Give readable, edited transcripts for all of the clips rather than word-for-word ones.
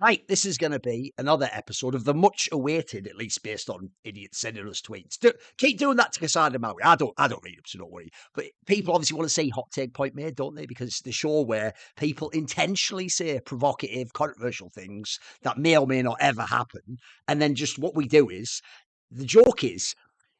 Right, this is going to be another episode of the much awaited, at least based on idiots sending us tweets. Keep doing that to Kassad and Maui. I don't read them, so don't worry. But people obviously want to say hot take point made, don't they? Because it's the show where people intentionally say provocative, controversial things that may or may not ever happen. And then just what we do is, the joke is,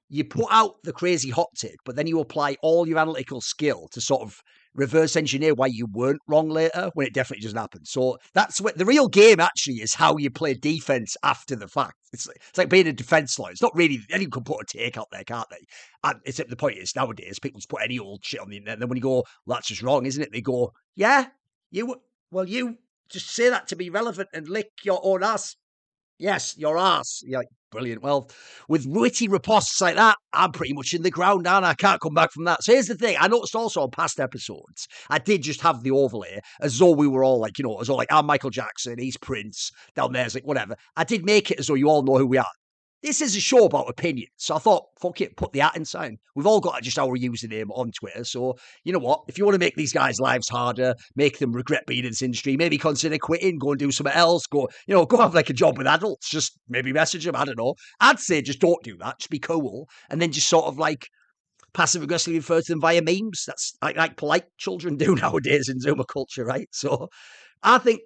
you put out the crazy hot take, but then you apply all your analytical skill to sort of reverse engineer why you weren't wrong later when it definitely doesn't happen. So that's what the real game actually is, how you play defense after the fact. It's like being a defense lawyer. It's not really, anyone can put a take out there, can't they? And except the point is, nowadays, people just put any old shit on the internet. And then when you go, well, that's just wrong, isn't it? They go, yeah, you just say that to be relevant and lick your own ass. Yes, your ass. You're like, brilliant. Well, with witty ripostes like that, I'm pretty much in the ground now and I can't come back from that. So here's the thing. I noticed also on past episodes, I did just have the overlay as though we were all like, as though like, I'm Michael Jackson, he's Prince, down there's like, whatever. I did make it as though you all know who we are. This is a show about opinion. So I thought, fuck it, put the at in sign. We've all got just our username on Twitter. So, you know what? If you want to make these guys' lives harder, make them regret being in this industry, maybe consider quitting, go and do something else, go have like a job with adults, just maybe message them, I don't know. I'd say just don't do that. Just be cool. And then just sort of like passive aggressively refer to them via memes. That's like polite children do nowadays in Zoomer culture, right? So I think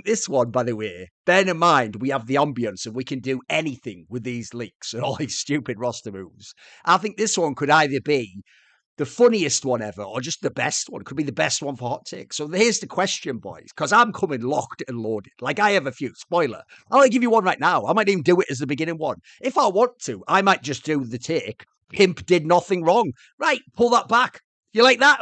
this one, by the way, bearing in mind we have the ambience and we can do anything with these leaks and all these stupid roster moves. I think this one could either be the funniest one ever or just the best one. It could be the best one for hot takes. So here's the question, boys, because I'm coming locked and loaded. Like I have a few. Spoiler. I'll give you one right now. I might even do it as the beginning one. If I want to, I might just do the take. Pimp did nothing wrong. Right, pull that back. You like that?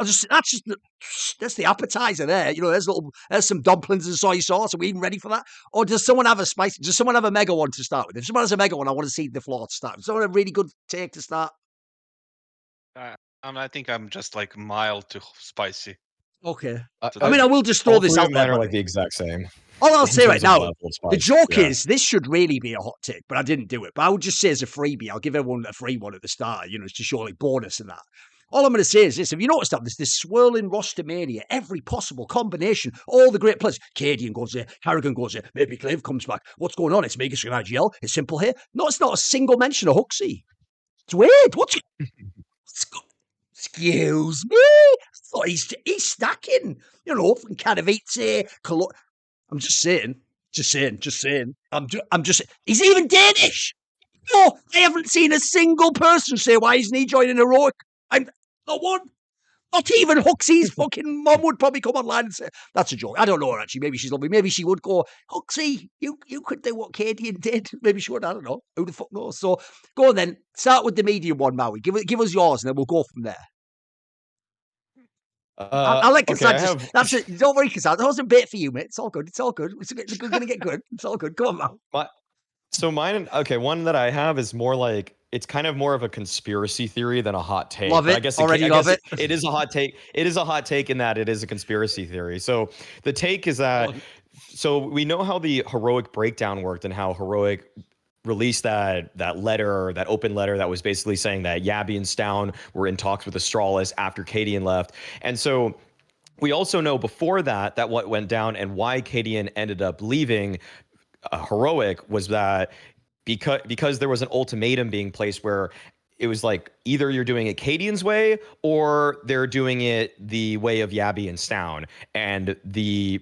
That's the appetizer there. There's some dumplings and soy sauce. Are we even ready for that? Or does someone have does someone have a mega one to start with? If someone has a mega one, I want to see the floor to start. Does someone have a really good take to start? I think I'm just like mild to spicy. Okay. I will just throw this out there. Are like the exact same. All I'll say right now, the joke is this should really be a hot take, but I didn't do it. But I would just say as a freebie, I'll give everyone a free one at the start, to show like bonus and that. All I'm going to say is this. Have you noticed that there's this swirling roster mania, every possible combination, all the great players. cadiaN goes there, Harrigan goes there, maybe Clive comes back. What's going on? It's Mezii the IGL. It's simple here. No, it's not a single mention of HooXi. It's weird. Excuse me? I thought he's stacking, from Katowice, I'm just saying. He's even Danish. No, I haven't seen a single person say, why isn't he joining Heroic? Not one. Not even HooXi's fucking mum would probably come online and say, that's a joke. I don't know her, actually. Maybe she's lovely. Maybe she would go, HooXi, you could do what cadiaN did. Maybe she would. I don't know. Who the fuck knows? So go on then. Start with the medium one, Maui. Give us yours and then we'll go from there. I like Kassad. That's it. Don't worry, Kassad. That wasn't a bit for you, mate. It's all good. It's going to get good. It's all good. Go on, man. So mine, one that I have is more like, it's kind of more of a conspiracy theory than a hot take. Love it. I guess love it. It is a hot take. It is a hot take in that it is a conspiracy theory. So the take is that, so we know how the Heroic breakdown worked and how Heroic released that letter, that open letter that was basically saying that JABBI and STAVN were in talks with Astralis after cadiaN left. And so we also know before that what went down and why cadiaN ended up leaving Heroic was that because there was an ultimatum being placed where it was like either you're doing it cadiaN's way or they're doing it the way of JABBI and STAVN. And the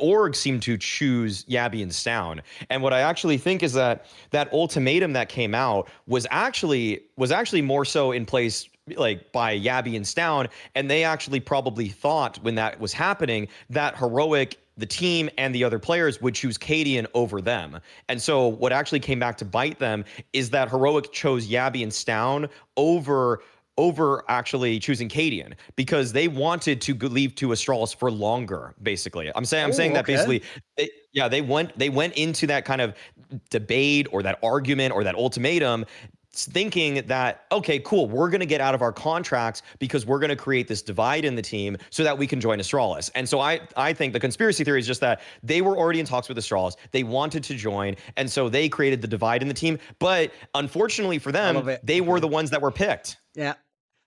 org seemed to choose JABBI and STAVN. And what I actually think is that ultimatum that came out was actually more so in place like by JABBI and STAVN, and they actually probably thought when that was happening that Heroic, the team and the other players, would choose cadiaN over them. And so what actually came back to bite them is that Heroic chose JABBI and STAVN over actually choosing cadiaN because they wanted to leave to Astralis for longer, basically. I'm saying that basically, they went into that kind of debate or that argument or that ultimatum thinking that, okay, cool, we're going to get out of our contracts because we're going to create this divide in the team so that we can join Astralis. And so I think the conspiracy theory is just that they were already in talks with Astralis. They wanted to join, and so they created the divide in the team. But unfortunately for them, they were the ones that were picked. Yeah.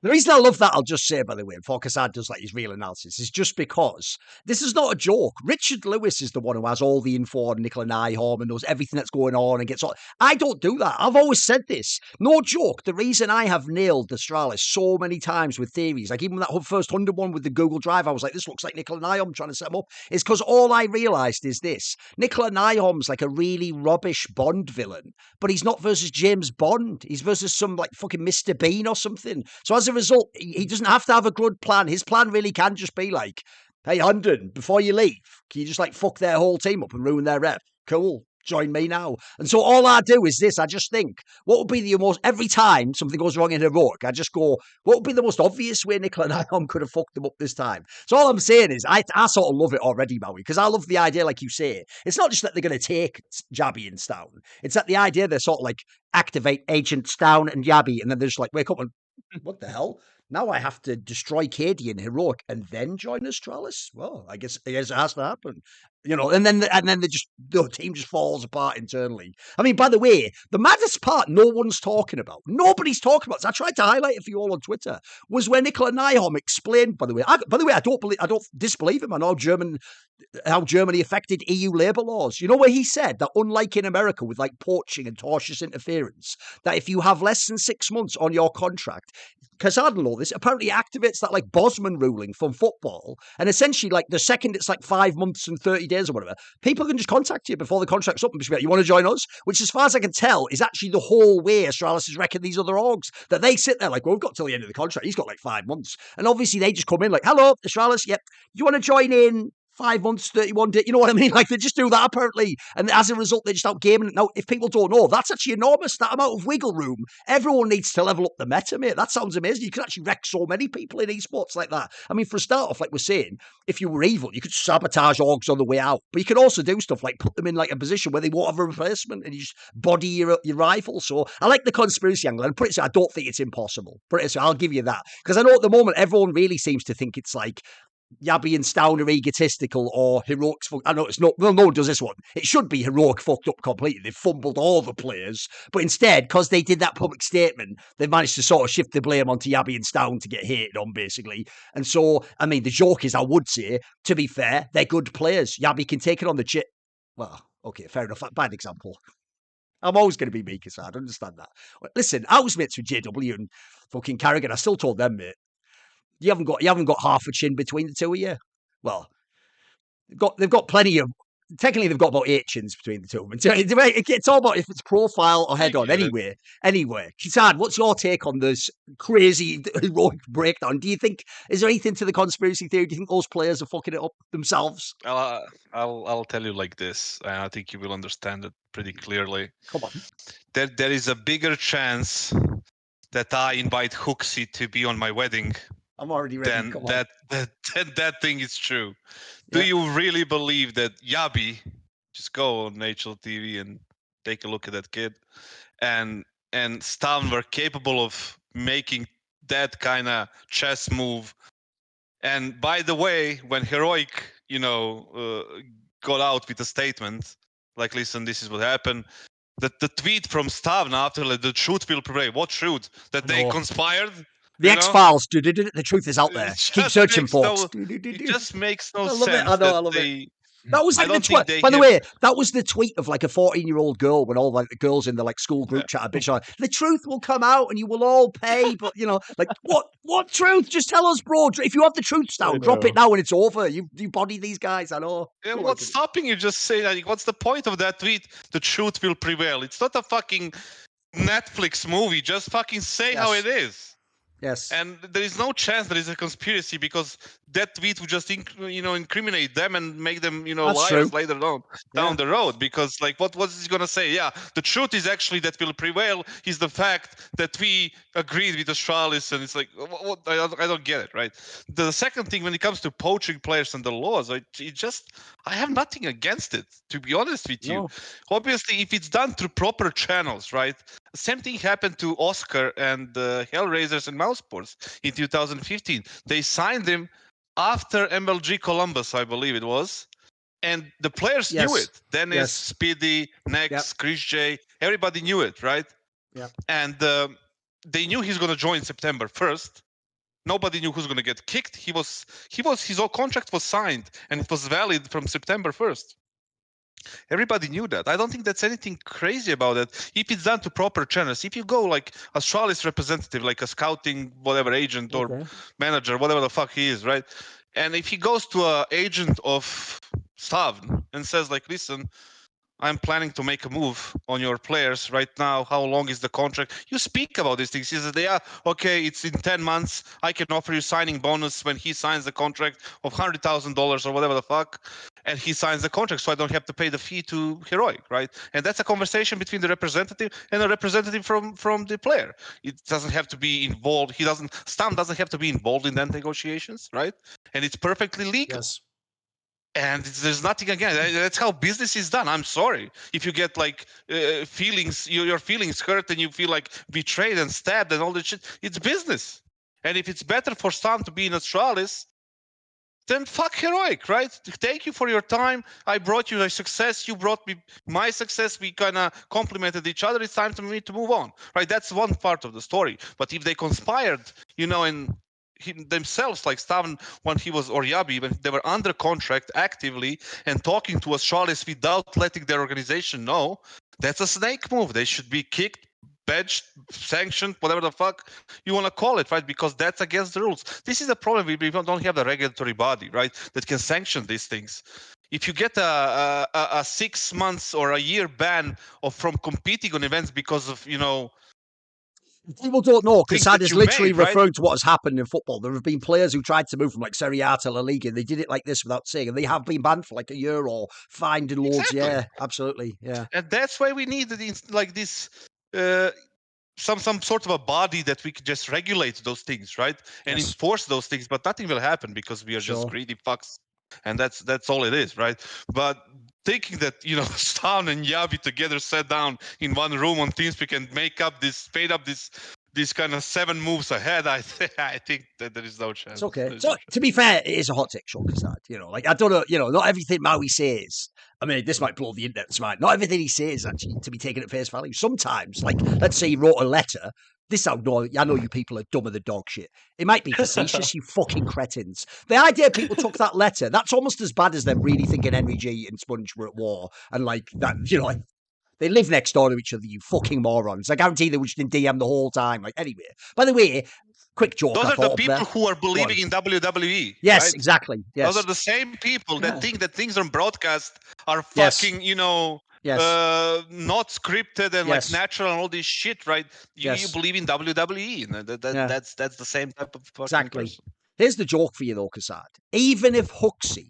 The reason I love that, I'll just say, by the way, before kassad does like his real analysis, is just because this is not a joke. Richard Lewis is the one who has all the info on Nicola Nyholm and knows everything that's going on and gets all. I don't do that. I've always said this. No joke. The reason I have nailed Astralis so many times with theories, like even that first 100 one with the Google Drive, I was like, this looks like Nicola Nyholm trying to set him up, is because all I realised is this. Nicola Nyholm's like a really rubbish Bond villain, but he's not versus James Bond. He's versus some like fucking Mr. Bean or something. So as a result, he doesn't have to have a good plan. His plan really can just be like, hey, Hunden, before you leave, can you just like fuck their whole team up and ruin their rep? Cool. Join me now. And so all I do is this. I just think, what would be the most, every time something goes wrong in Heroic, I just go, what would be the most obvious way Nicola Nyholm could have fucked them up this time? So all I'm saying is, I sort of love it already, Maui, because I love the idea, like you say, it's not just that they're going to take JABBI and STAVN. It's that the idea they're sort of like activate Agent STAVN and JABBI, and then they're just like, wake up and, what the hell? Now I have to destroy cadiaN Heroic and then join Astralis? Well, I guess it has to happen. You know, and then the team just falls apart internally. I mean, by the way, the maddest part no one's talking about, nobody's talking about, so I tried to highlight it for you all on Twitter, was where Nicola Nyholm explained, I don't disbelieve him. I know how Germany affected EU labour laws. You know where he said that unlike in America with like poaching and tortious interference, that if you have less than 6 months on your contract, kassad law, this apparently activates that like Bosman ruling from football, and essentially like the second it's like 5 months and 30 days or whatever, people can just contact you before the contract's up and just be like, you want to join us? Which as far as I can tell is actually the whole way Astralis has reckoned these other orgs, that they sit there like, well, we've got till the end of the contract, he's got like 5 months, and obviously they just come in like, hello Astralis, yep, you want to join in 5 months, 31 days, you know what I mean? Like, they just do that apparently. And as a result, they're just out gaming it. Now, if people don't know, that's actually enormous, that amount of wiggle room. Everyone needs to level up the meta, mate. That sounds amazing. You could actually wreck so many people in esports like that. I mean, for a start off, like we're saying, if you were evil, you could sabotage orgs on the way out. But you could also do stuff like put them in like a position where they won't have a replacement and you just body your rival. So I like the conspiracy angle. And put it so, I don't think it's impossible. Put it so, I'll give you that. Because I know at the moment, everyone really seems to think it's like, JABBI and STAVN are egotistical or Heroic's fucked. I know it's not. Well, no one does this one. It should be Heroic fucked up completely. They've fumbled all the players. But instead, because they did that public statement, they've managed to sort of shift the blame onto JABBI and STAVN to get hated on, basically. And so, I mean, the joke is, I would say, to be fair, they're good players. JABBI can take it on the chin. Well, okay, fair enough. Bad example. I'm always going to be meek, I understand that. Listen, I was mates with JW and fucking Carrigan. I still told them, mate, you haven't got half a chin between the two of you. Well, they've got plenty of. Technically, they've got about 8 chins between the two of them. It's all about if it's profile or head on. Anyway, kassad, what's your take on this crazy Heroic breakdown? Do you think, is there anything to the conspiracy theory? Do you think those players are fucking it up themselves? I'll tell you like this, and I think you will understand it pretty clearly. Come on. There is a bigger chance that I invite HooXi to be on my wedding. I'm already ready. Then that thing is true. Yeah. Do you really believe that JABBI, just go on HLTV and take a look at that kid, and STAVN were capable of making that kind of chess move? And by the way, when Heroic, got out with a statement like, "Listen, this is what happened." The tweet from STAVN after, like, the truth will prevail. What truth? That they conspired? The X-Files, the truth is out there. Keep searching, folks. It just makes no sense. I love it. That was like the tweet. By the way, that was the tweet of like a 14-year-old girl when all like the girls in the like school group chat a bitch like, the truth will come out and you will all pay. But like what truth? Just tell us, bro. If you have the truth now, drop it now and it's over. You body these guys. I know. Yeah, what's stopping you? Just say that. What's the point of that tweet? The truth will prevail. It's not a fucking Netflix movie. Just fucking say how it is. Yes. And there is no chance there is a conspiracy, because that tweet would just incriminate them and make them liars later down the road. Because like what is he gonna say? Yeah, the truth is actually that will prevail is the fact that we agreed with Astralis, and it's like what I don't get it, right? The second thing, when it comes to poaching players and the laws, I have nothing against it, to be honest with you. Obviously, if it's done through proper channels, right? Same thing happened to Oscar and Hellraisers and Mousesports in 2015. They signed him after MLG Columbus, I believe it was, and the players knew it. Dennis, Speedy, Nex, Chris J, everybody knew it, right? Yeah. And they knew he's going to join September 1st, Nobody knew who's going to get kicked. His whole contract was signed, and it was valid from September 1st. Everybody knew that. I don't think that's anything crazy about it. If it's done to proper channels, if you go like Astralis representative, like a scouting, whatever agent or manager, whatever the fuck he is, right? And if he goes to an agent of STAVN and says like, listen, I'm planning to make a move on your players right now. How long is the contract? You speak about these things. He says, yeah, okay, it's in 10 months. I can offer you signing bonus when he signs the contract of $100,000 or whatever the fuck. And he signs the contract, so I don't have to pay the fee to Heroic, right? And that's a conversation between the representative and a representative from the player. It doesn't have to be involved. STAVN doesn't have to be involved in that negotiations, right? And it's perfectly legal. Yes. And there's nothing again. That's how business is done. I'm sorry if you get like feelings, your feelings hurt, and you feel like betrayed and stabbed and all that shit. It's business. And if it's better for STAVN to be in Astralis, then fuck Heroic, right? Thank you for your time. I brought you a success. You brought me my success. We kind of complemented each other. It's time for me to move on, right? That's one part of the story. But if they conspired, and themselves, like STAVN when he was, or JABBI, when they were under contract actively and talking to Astralis without letting their organization know, that's a snake move. They should be kicked, benched, sanctioned, whatever the fuck you want to call it, right? Because that's against the rules. This is the problem. We don't have the regulatory body, right, that can sanction these things. If you get a 6 months or a year ban from competing on events because of, people don't know, kassad is literally made, right? referring to what has happened in football. There have been players who tried to move from like Serie A to LeLiga, and they did it like this without saying, and they have been banned for like a year or fined in loads. Exactly. Yeah, absolutely. Yeah. And that's why we need like this some sort of a body that we could just regulate those things, right? And enforce those things, but nothing will happen because we are just greedy fucks. And that's all it is, right? But thinking that, STAVN and JABBI together sat down in one room on TeamSpeak and made up this kind of 7 moves ahead, I think that there is no chance. It's okay. So, to be fair, it is a hot take show, kassad. Like, I don't know, not everything Maui says. I mean, this might blow the internet's mind. Not everything he says actually to be taken at face value. Sometimes, like, let's say he wrote a letter. I know you people are dumber than dog shit. It might be facetious, you fucking cretins. The idea people took that letter, that's almost as bad as them really thinking Henry G and Sponge were at war. And like that, like, they live next door to each other, you fucking morons. I guarantee they were just in DM the whole time. Like, anyway. By the way, quick joke. Those are the people who are believing in WWE. Yes, right? Exactly. Yes. Those are the same people that think that things on broadcast are fucking, not scripted and like natural and all this shit, right? You believe in WWE. That's the same type of fucking person. Here's the joke for you though, kassad. Even if HooXi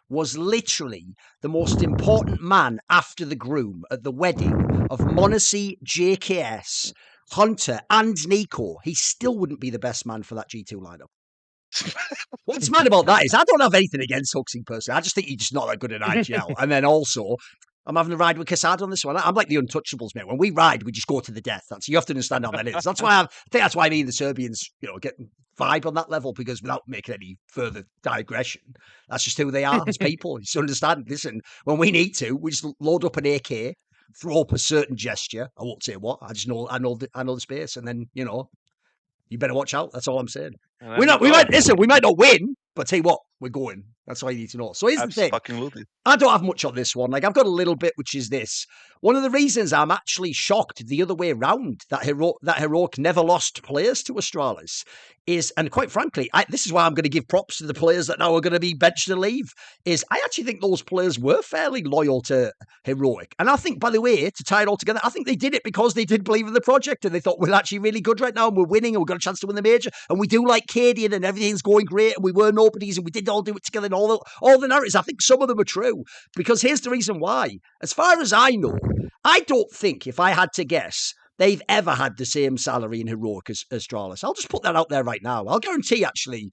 was literally the most important man after the groom at the wedding of Mauisnake, JKS, Hunter, and Nico, he still wouldn't be the best man for that G2 lineup. What's mad about that is I don't have anything against HooXi personally. I just think he's just not that good at IGL. And then also, I'm having a ride with kassad on this one. I'm like the Untouchables, mate. When we ride, we just go to the death. You have to understand how that is. That's why I think that's why me and the Serbians, get vibe on that level, because without making any further digression, that's just who they are as people. You just understand. Listen, when we need to, we just load up an AK, throw up a certain gesture. I won't say what. I just know I know the space, and then you better watch out. That's all I'm saying. We might not win, but tell you what, we're going. That's all you need to know. So here's the thing. I don't have much on this one. Like, I've got a little bit, which is this. One of the reasons I'm actually shocked the other way around that Heroic never lost players to Astralis is, and quite frankly, this is why I'm going to give props to the players that now are going to be benched and leave, is I actually think those players were fairly loyal to Heroic. And I think, by the way, to tie it all together, I think they did it because they did believe in the project and they thought we're actually really good right now and we're winning and we've got a chance to win the major and we do like cadiaN and everything's going great and we were nobodies and we did all do it together and all the narratives. I think some of them are true, because here's the reason why. As far as I know, I don't think, if I had to guess, they've ever had the same salary in Heroic as Astralis. I'll just put that out there right now. I'll guarantee, actually.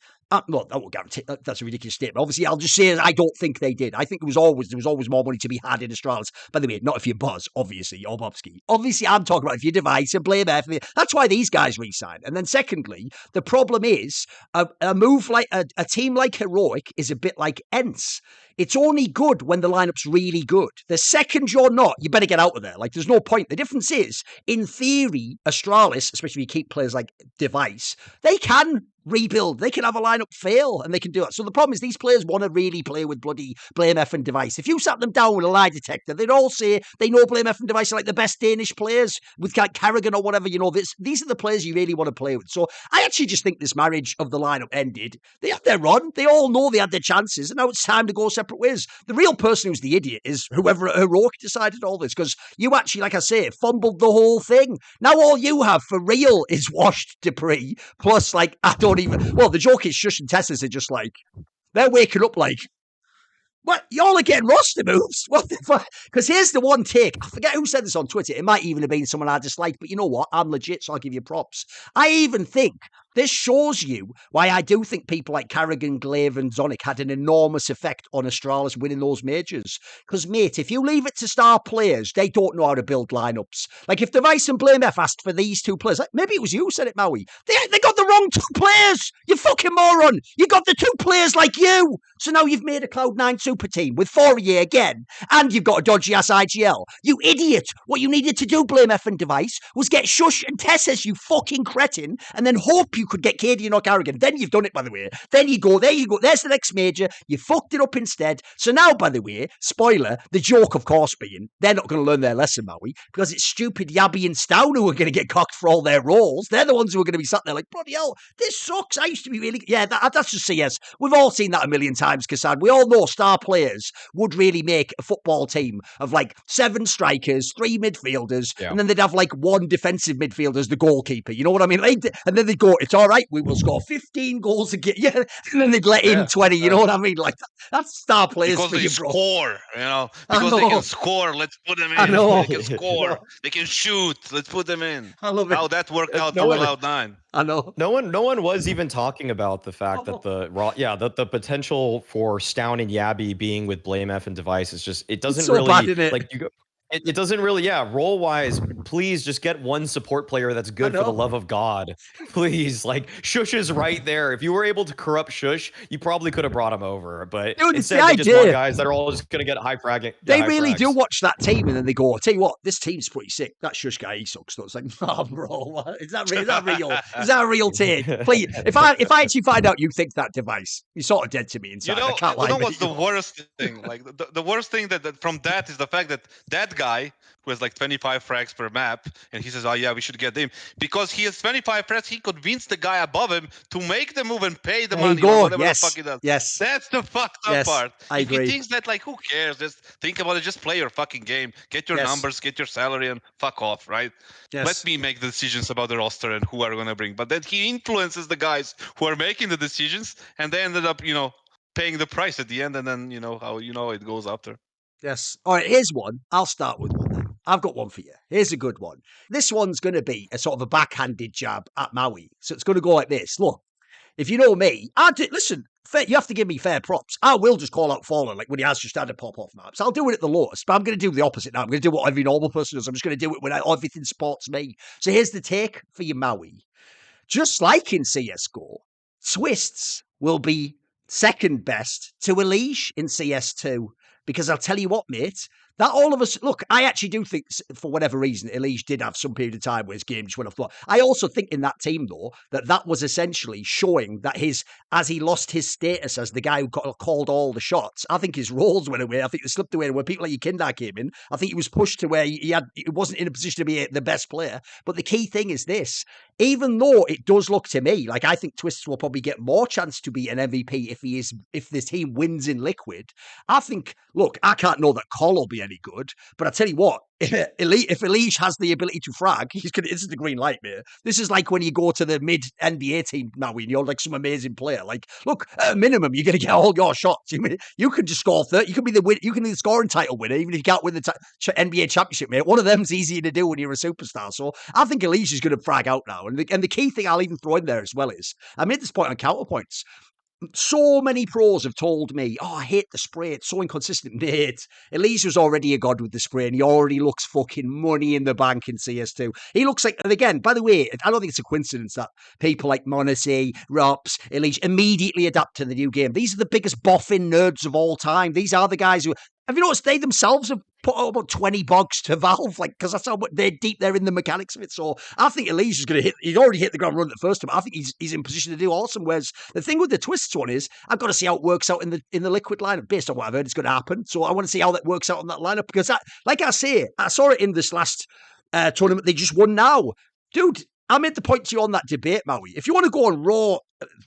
Well, I won't guarantee. That's a ridiculous statement. Obviously, I'll just say I don't think they did. I think there was always more money to be had in Astralis. By the way, not if you're Buzz, obviously, or Bobski. Obviously, I'm talking about if you're Device and Blame Air. That's why these guys re-signed. And then secondly, the problem is a move like a team like Heroic is a bit like Ents. It's only good when the lineup's really good. The second you're not, you better get out of there. Like, there's no point. The difference is, in theory, Astralis, especially if you keep players like Device, they can rebuild. They can have a lineup fail and they can do it. So the problem is these players want to really play with bloody BlameF and Device. If you sat them down with a lie detector, they'd all say they know BlameF and Device are like the best Danish players with like kadiaN or whatever. These are the players you really want to play with. So I actually just think this marriage of the lineup ended. They had their run. They all know they had their chances, and now it's time to go separate ways. The real person who's the idiot is whoever at Heroic decided all this, because you actually, like I say, fumbled the whole thing. Now all you have for real is washed Dupree, plus like the joke is Shush and Twistzz are just like, they're waking up like, what? Y'all are getting roster moves? What the fuck? Because here's the one take. I forget who said this on Twitter. It might even have been someone I disliked, but you know what? I'm legit, so I'll give you props. I even think this shows you why I do think people like kadiaN, Glaive, and Zonic had an enormous effect on Astralis winning those majors. Because, mate, if you leave it to star players, they don't know how to build lineups. Like, if Device and BlameF asked for these two players, like, maybe it was you who said it, Maui. They got the wrong two players. You fucking moron. You got the two players like you. So now you've made a Cloud9 super team with Fourier again, and you've got a dodgy-ass IGL. You idiot. What you needed to do, BlameF and Device, was get Shush and Twistzz, you fucking cretin, and then hope you could get cadiaN or kadiaN. Then you've done it, by the way. Then you go, there you go. There's the next major. You fucked it up instead. So now, by the way, spoiler, the joke, of course, being they're not going to learn their lesson, Maui, because it's stupid JABBI and STAVN who are going to get cocked for all their roles. They're the ones who are going to be sat there like, bloody hell, this sucks. I used to be really... Yeah, that's just CS. We've all seen that a million times, kassad. We all know star players would really make a football team of like 7 strikers, 3 midfielders, and then they'd have like 1 defensive midfielder as the goalkeeper. You know what I mean? Like, and then they'd go, it's all right, we will score 15 goals again. Yeah, and then they'd let in 20. You know what I mean? Like, that's star players because for they you, bro. Score, you know, because they can score. Let's put them in. I know. They can score. They can shoot. Let's put them in. I love it. How that worked out for Cloud9. I know. No one was even talking about the fact that the potential for STAVN and JABBI being with BlameF and Device is just, it doesn't really bad, isn't it? like you go. It doesn't really, role wise, please just get one support player that's good for the love of God. Please, like, Shush is right there. If you were able to corrupt Shush, you probably could have brought him over. But dude, instead, they just want guys that are all just going to get high fragging. They really do watch that team and then they go, I'll tell you what, this team's pretty sick. That Shush guy, he sucks. So it's like, oh, bro, is that real? Is that a real take? Please, if I actually find out you think that, Device, you're sort of dead to me inside. I can't lie. You know what's the worst thing? Like, the worst thing that from that is the fact that guy who has like 25 frags per map, and he says, oh yeah, we should get him. Because he has 25 frags, he convinced the guy above him to make the move and pay the money or whatever the fuck he does. Yes. That's the fucked up part. I agree. If he thinks that, like, who cares? Just think about it. Just play your fucking game. Get your numbers, get your salary, and fuck off, right? Yes. Let me make the decisions about the roster and who are going to bring. But then he influences the guys who are making the decisions, and they ended up, paying the price at the end, and then, how it goes after. Yes. All right, here's one. I'll start with one then. I've got one for you. Here's a good one. This one's going to be a sort of a backhanded jab at Maui. So it's going to go like this. Look, if you know me, listen, you have to give me fair props. I will just call out Fallen, like when he has just had a pop-off maps. I'll do it at the lowest, but I'm going to do the opposite now. I'm going to do what every normal person does. I'm just going to do it when everything supports me. So here's the take for you, Maui. Just like in CSGO, Twistzz will be second best to EliGE in CS2. Because I'll tell you what, mate, that all of us... Look, I actually do think, for whatever reason, EliGE did have some period of time where his game just went off the... I also think in that team, though, that was essentially showing that as he lost his status as the guy who called all the shots, I think his roles went away. I think they slipped away. When people like Yakindar came in, I think he was pushed to where he wasn't in a position to be the best player. But the key thing is this. Even though it does look to me like I think Twistzz will probably get more chance to be an MVP if this team wins in Liquid, I think, look, I can't know that Col will be any good, but I tell you what, if EliGE has the ability to frag, this is the green light, mate. This is like when you go to the mid NBA team now and you're like some amazing player. Like, look, at a minimum, you're going to get all your shots. You can just score 30. You can be the scoring title winner, even if you can't win the NBA championship, mate. One of them's easier to do when you're a superstar. So I think EliGE is going to frag out now. And the key thing I'll even throw in there as well is, I made this point on counterpoints. So many pros have told me, oh, I hate the spray. It's so inconsistent. Mate, EliGE was already a god with the spray, and he already looks fucking money in the bank in CS2. He looks like, and again, by the way, I don't think it's a coincidence that people like Mauisnake, Rops, EliGE immediately adapt to the new game. These are the biggest boffin nerds of all time. These are the guys who... Have you noticed they themselves have put out about 20 bogs to Valve, like, because that's how they're deep there in the mechanics of it. So I think EliGE is going to hit. He's already hit the ground running the first time. I think he's in position to do awesome. Whereas the thing with the Twistzz one is, I've got to see how it works out in the liquid lineup. Based on what I've heard, it's going to happen. So I want to see how that works out on that lineup, because that, like I say, I saw it in this last tournament they just won now, dude. I made the point to you on that debate, Maui. If you want to go on raw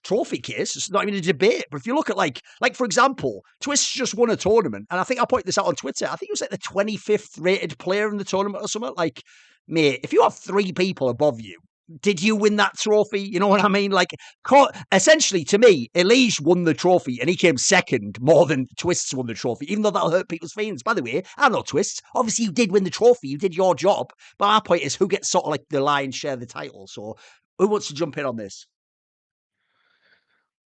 trophy case, it's not even a debate. But if you look at like for example, Twistzz just won a tournament, and I think I pointed this out on Twitter. I think it was like the 25th rated player in the tournament or something. Like, mate, if you have 3 people above you, did you win that trophy? You know what I mean? Like, essentially, to me, EliGE won the trophy and he came second more than Twistzz won the trophy, even though that'll hurt people's feelings. By the way, I'm not Twistzz. Obviously, you did win the trophy. You did your job. But our point is, who gets sort of like the lion's share of the title? So who wants to jump in on this?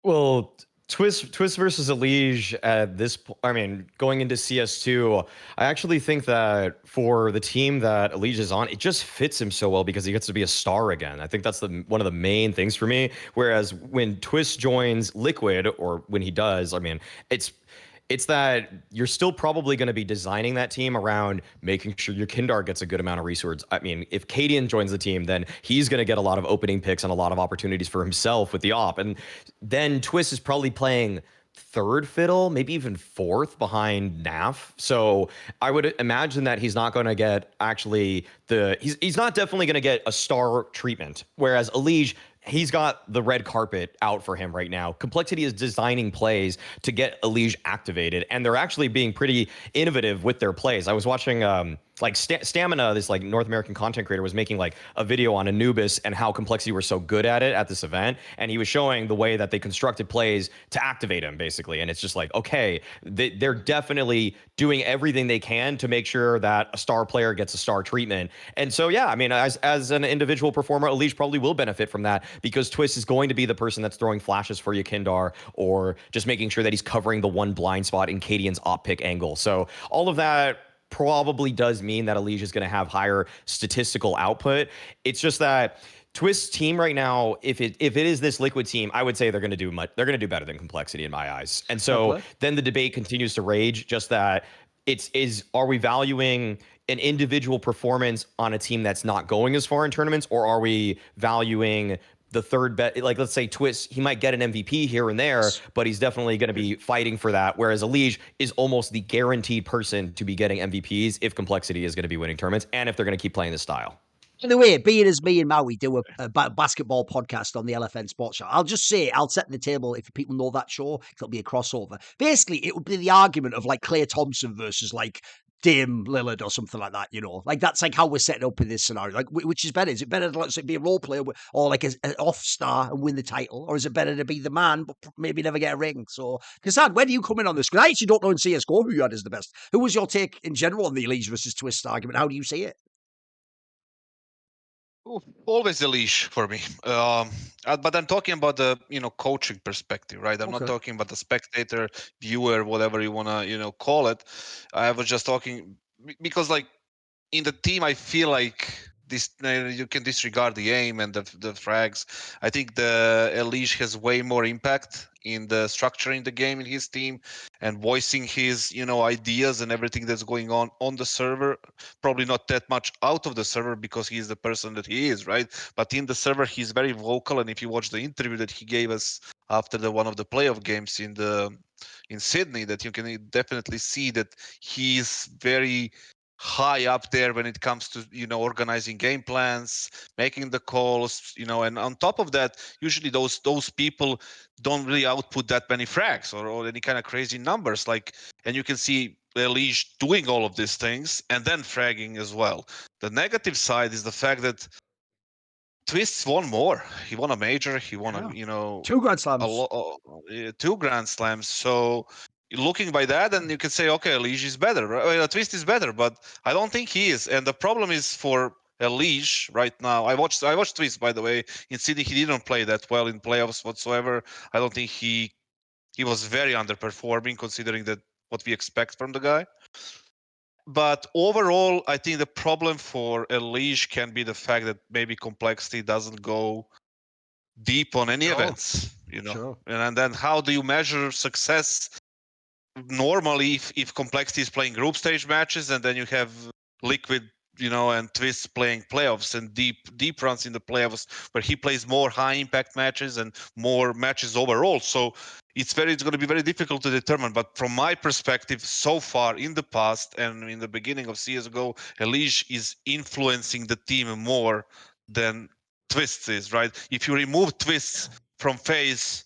Well, Twistzz versus EliGE at this point, I mean, going into CS2, I actually think that for the team that EliGE is on, it just fits him so well because he gets to be a star again. I think that's one of the main things for me. Whereas when Twistzz joins Liquid, or when he does, I mean, it's that you're still probably going to be designing that team around making sure your Kindar gets a good amount of resources. I mean, if cadiaN joins the team, then he's going to get a lot of opening picks and a lot of opportunities for himself with the AWP. And then Twistzz is probably playing third fiddle, maybe even fourth behind Naf. So I would imagine that he's not going to get he's not definitely going to get a star treatment. Whereas EliGE, he's got the red carpet out for him right now. Complexity is designing plays to get EliGE activated, and they're actually being pretty innovative with their plays. I was watching like Stamina, this like North American content creator, was making like a video on Anubis and how Complexity were so good at it at this event, and he was showing the way that they constructed plays to activate him, basically. And it's just like, okay, they're definitely doing everything they can to make sure that a star player gets a star treatment. And so, yeah, I mean, as an individual performer, EliGE probably will benefit from that, because Twistzz is going to be the person that's throwing flashes for you, Kindar, or just making sure that he's covering the one blind spot in cadiaN's op pick angle. So all of that probably does mean that EliGE is going to have higher statistical output. It's just that Twistzz team right now, if it is this Liquid team, I would say they're going to do better than Complexity in my eyes. And so then the debate continues to rage, just that are we valuing an individual performance on a team that's not going as far in tournaments, or are we valuing the third bet? Like, let's say Twistzz, he might get an MVP here and there, but he's definitely going to be fighting for that. Whereas EliGE is almost the guaranteed person to be getting MVPs if Complexity is going to be winning tournaments and if they're going to keep playing this style. By the way, being as me and Maui do a basketball podcast on the LFN Sports Show, I'll just say, I'll set the table if people know that show, it'll be a crossover. Basically, it would be the argument of like Klay Thompson versus like Dame Lillard or something like that, you know? Like, that's like how we're setting up in this scenario. Like, which is better? Is it better to, let's say, be a role player or like an off star and win the title? Or is it better to be the man but maybe never get a ring? So, kassad, where do you come in on this? Because I actually don't know in CSGO who you had as the best. Who was your take in general on the EliGE versus Twistzz argument? How do you see it? Always EliGE for me, but I'm talking about the coaching perspective, right? I'm not talking about the spectator, viewer, whatever you wanna call it. I was just talking because like in the team, I feel like this you can disregard the aim and the frags. I think the EliGE has way more impact in the structuring the game in his team and voicing his ideas and everything that's going on the server. Probably not that much out of the server because he's the person that he is, right? But in the server, he's very vocal. And if you watch the interview that he gave us after one of the playoff games in Sydney, that you can definitely see that he's very high up there when it comes to organizing game plans, making the calls, and on top of that, usually those people don't really output that many frags or any kind of crazy numbers, like, and you can see EliGE doing all of these things and then fragging as well. The negative side is the fact that Twistzz won more. He won a major. He won a 2 Grand Slams. 2 Grand Slams. So looking by that, and you can say, okay, EliGE is better. Right? Twistzz is better, but I don't think he is. And the problem is for EliGE right now. I watched Twistzz, by the way, in Sydney. He didn't play that well in playoffs whatsoever. I don't think he was very underperforming considering that what we expect from the guy. But overall, I think the problem for EliGE can be the fact that maybe Complexity doesn't go deep on any events, and then how do you measure success normally if Complexity is playing group stage matches and then you have Liquid, and Twistzz playing playoffs and deep runs in the playoffs where he plays more high impact matches and more matches overall. So it's going to be very difficult to determine. But from my perspective, so far in the past and in the beginning of CS:GO, EliGE is influencing the team more than Twistzz is, right? If you remove Twistzz from FaZe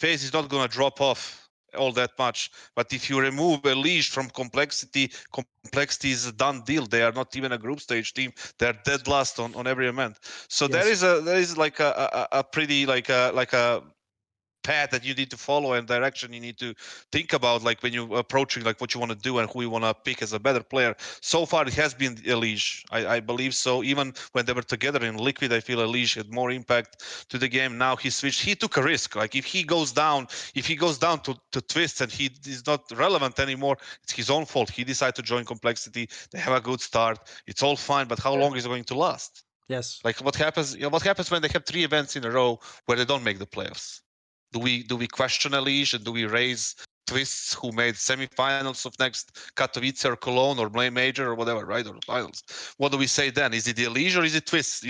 is not going to drop off all that much. But if you remove EliGE from Complexity is a done deal. They are not even a group stage team. They are dead last on every event. So Yes. there is like a pretty like a path that you need to follow and direction you need to think about, like when you're approaching like what you want to do and who you want to pick as a better player. So far it has been EliGE. I believe so. Even when they were together in Liquid, I feel EliGE had more impact to the game. Now he switched. He took a risk. Like if he goes down to Twistzz and he is not relevant anymore, it's his own fault. He decided to join Complexity. They have a good start. It's all fine, but how long is it going to last? Yes. Like what happens when they have 3 events in a row where they don't make the playoffs? Do we question EliGE and do we raise Twistzz, who made semifinals of next Katowice or Cologne or Major or whatever, right? Or finals. What do we say then? Is it the EliGE or is it Twistzz?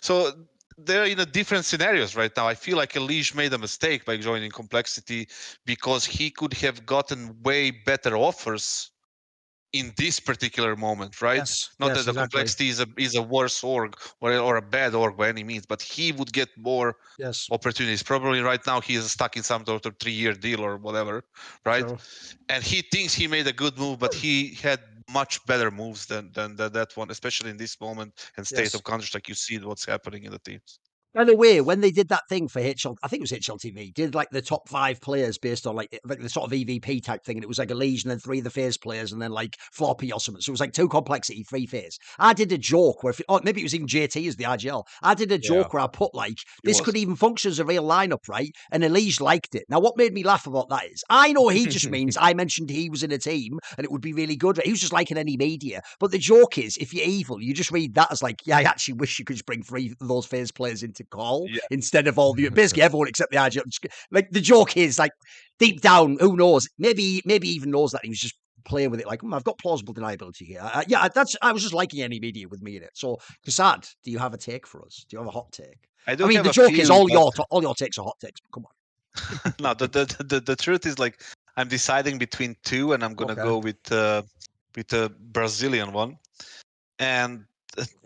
So they're in a different scenarios right now. I feel like EliGE made a mistake by joining Complexity because he could have gotten way better offers in this particular moment, right? Yes. Not Yes, that the exactly. Complexity is a worse org or a bad org by any means, but he would get more opportunities. Probably right now he is stuck in some sort of 3-year deal or whatever, right? True. And he thinks he made a good move, but he had much better moves than that one, especially in this moment and state of Counter Strike. You see what's happening in the teams. By the way, when they did that thing for HL, I think it was HLTV, did like the top 5 players based on like the sort of EVP type thing, and it was like EliGE and then 3 of the FaZe players and then like Floppy or something. So it was like 2 Complexity, 3 FaZe. I did a joke where, maybe it was even JT as the IGL. I did a joke where I put like, this could even function as a real lineup, right? And EliGE liked it. Now, what made me laugh about that is, I know he just means I mentioned he was in a team and it would be really good. He was just like in any media. But the joke is, if you're evil, you just read that as like, yeah, I actually wish you could just bring 3 of those FaZe players into call. Yeah. Instead of all the basically everyone except the IGL. Like the joke is like deep down, who knows? Maybe even knows that he was just playing with it. Like I've got plausible deniability here. Yeah, I was just liking any media with me in it. So kassad, do you have a take for us? Do you have a hot take? I mean, the joke is all your takes are hot takes. Come on. No, the truth is like I'm deciding between 2, and I'm gonna go with the Brazilian one. And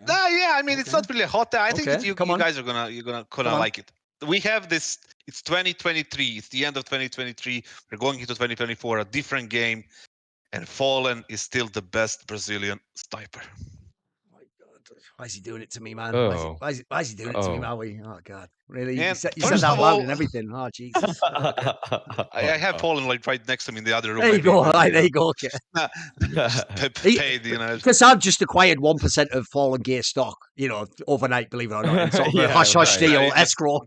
I mean, it's not really a hot take. I think you guys are gonna like it. We have this. It's 2023. It's the end of 2023. We're going into 2024. A different game, and Fallen is still the best Brazilian sniper. Oh my God, why is he doing it to me, man? Oh. Why is he doing it to me, Maui? Oh God, really? And you said that loud and everything. Oh Jesus. Okay. I have Fallen like right next to me in the other room. There you go. There you go. Okay. Paid, kassad just acquired 1% of Fallen Gear stock, overnight, believe it or not, in sort of a hush deal, escrow.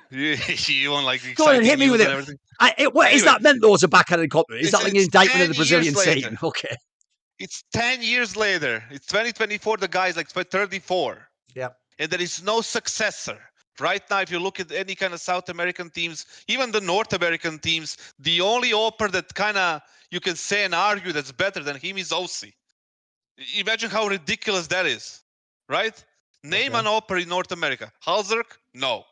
You want like go on and hit me with it. Anyway, is that meant though as a backhanded compliment? Is that like an indictment of the Brazilian scene? Okay. It's 10 years later. It's 2024. The guy's like 34. Yeah. And there is no successor. Right now, if you look at any kind of South American teams, even the North American teams, the only AWPer that kind of you can say and argue that's better than him is HooXi. Imagine how ridiculous that is, right? Name an AWPer in North America. Halzerk? No.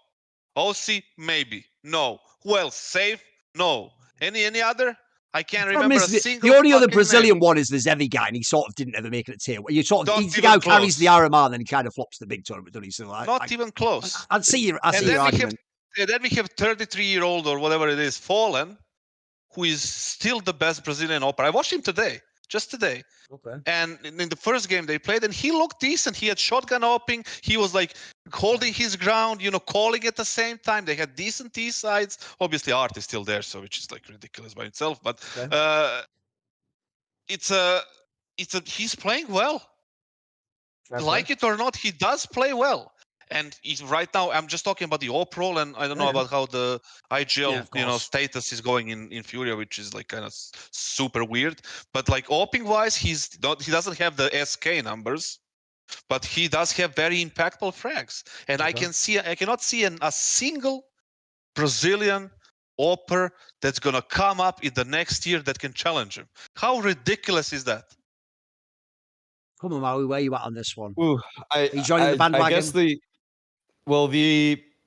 HooXi? Maybe. No. Who else? Safe? No. Any other? I can't remember a single. The only other Brazilian one is the Zevi guy, and he sort of didn't ever make it a tier. He's the guy who carries the RMR, and then he kind of flops the big tournament, doesn't he? So not even close. I see your argument. And then we have 33-year-old or whatever it is, Fallen, who is still the best Brazilian AWPer. I watched him just today. Okay. And in the first game they played, and he looked decent. He had shotgun AWPing. He was like holding his ground, calling at the same time. They had decent T sides. Obviously, Art is still there, so which is like ridiculous by itself. But he's playing well. Like it or not, he does play well. And he's right now, I'm just talking about the AWPer, and I don't know about how the IGL, status is going in Furia, which is like kind of super weird. But like AWPing wise, he doesn't have the SK numbers, but he does have very impactful frags. And I cannot see a single Brazilian AWPer that's going to come up in the next year that can challenge him. How ridiculous is that? Come on, Maui, where you at on this one? Ooh, Are you joining the bandwagon? I guess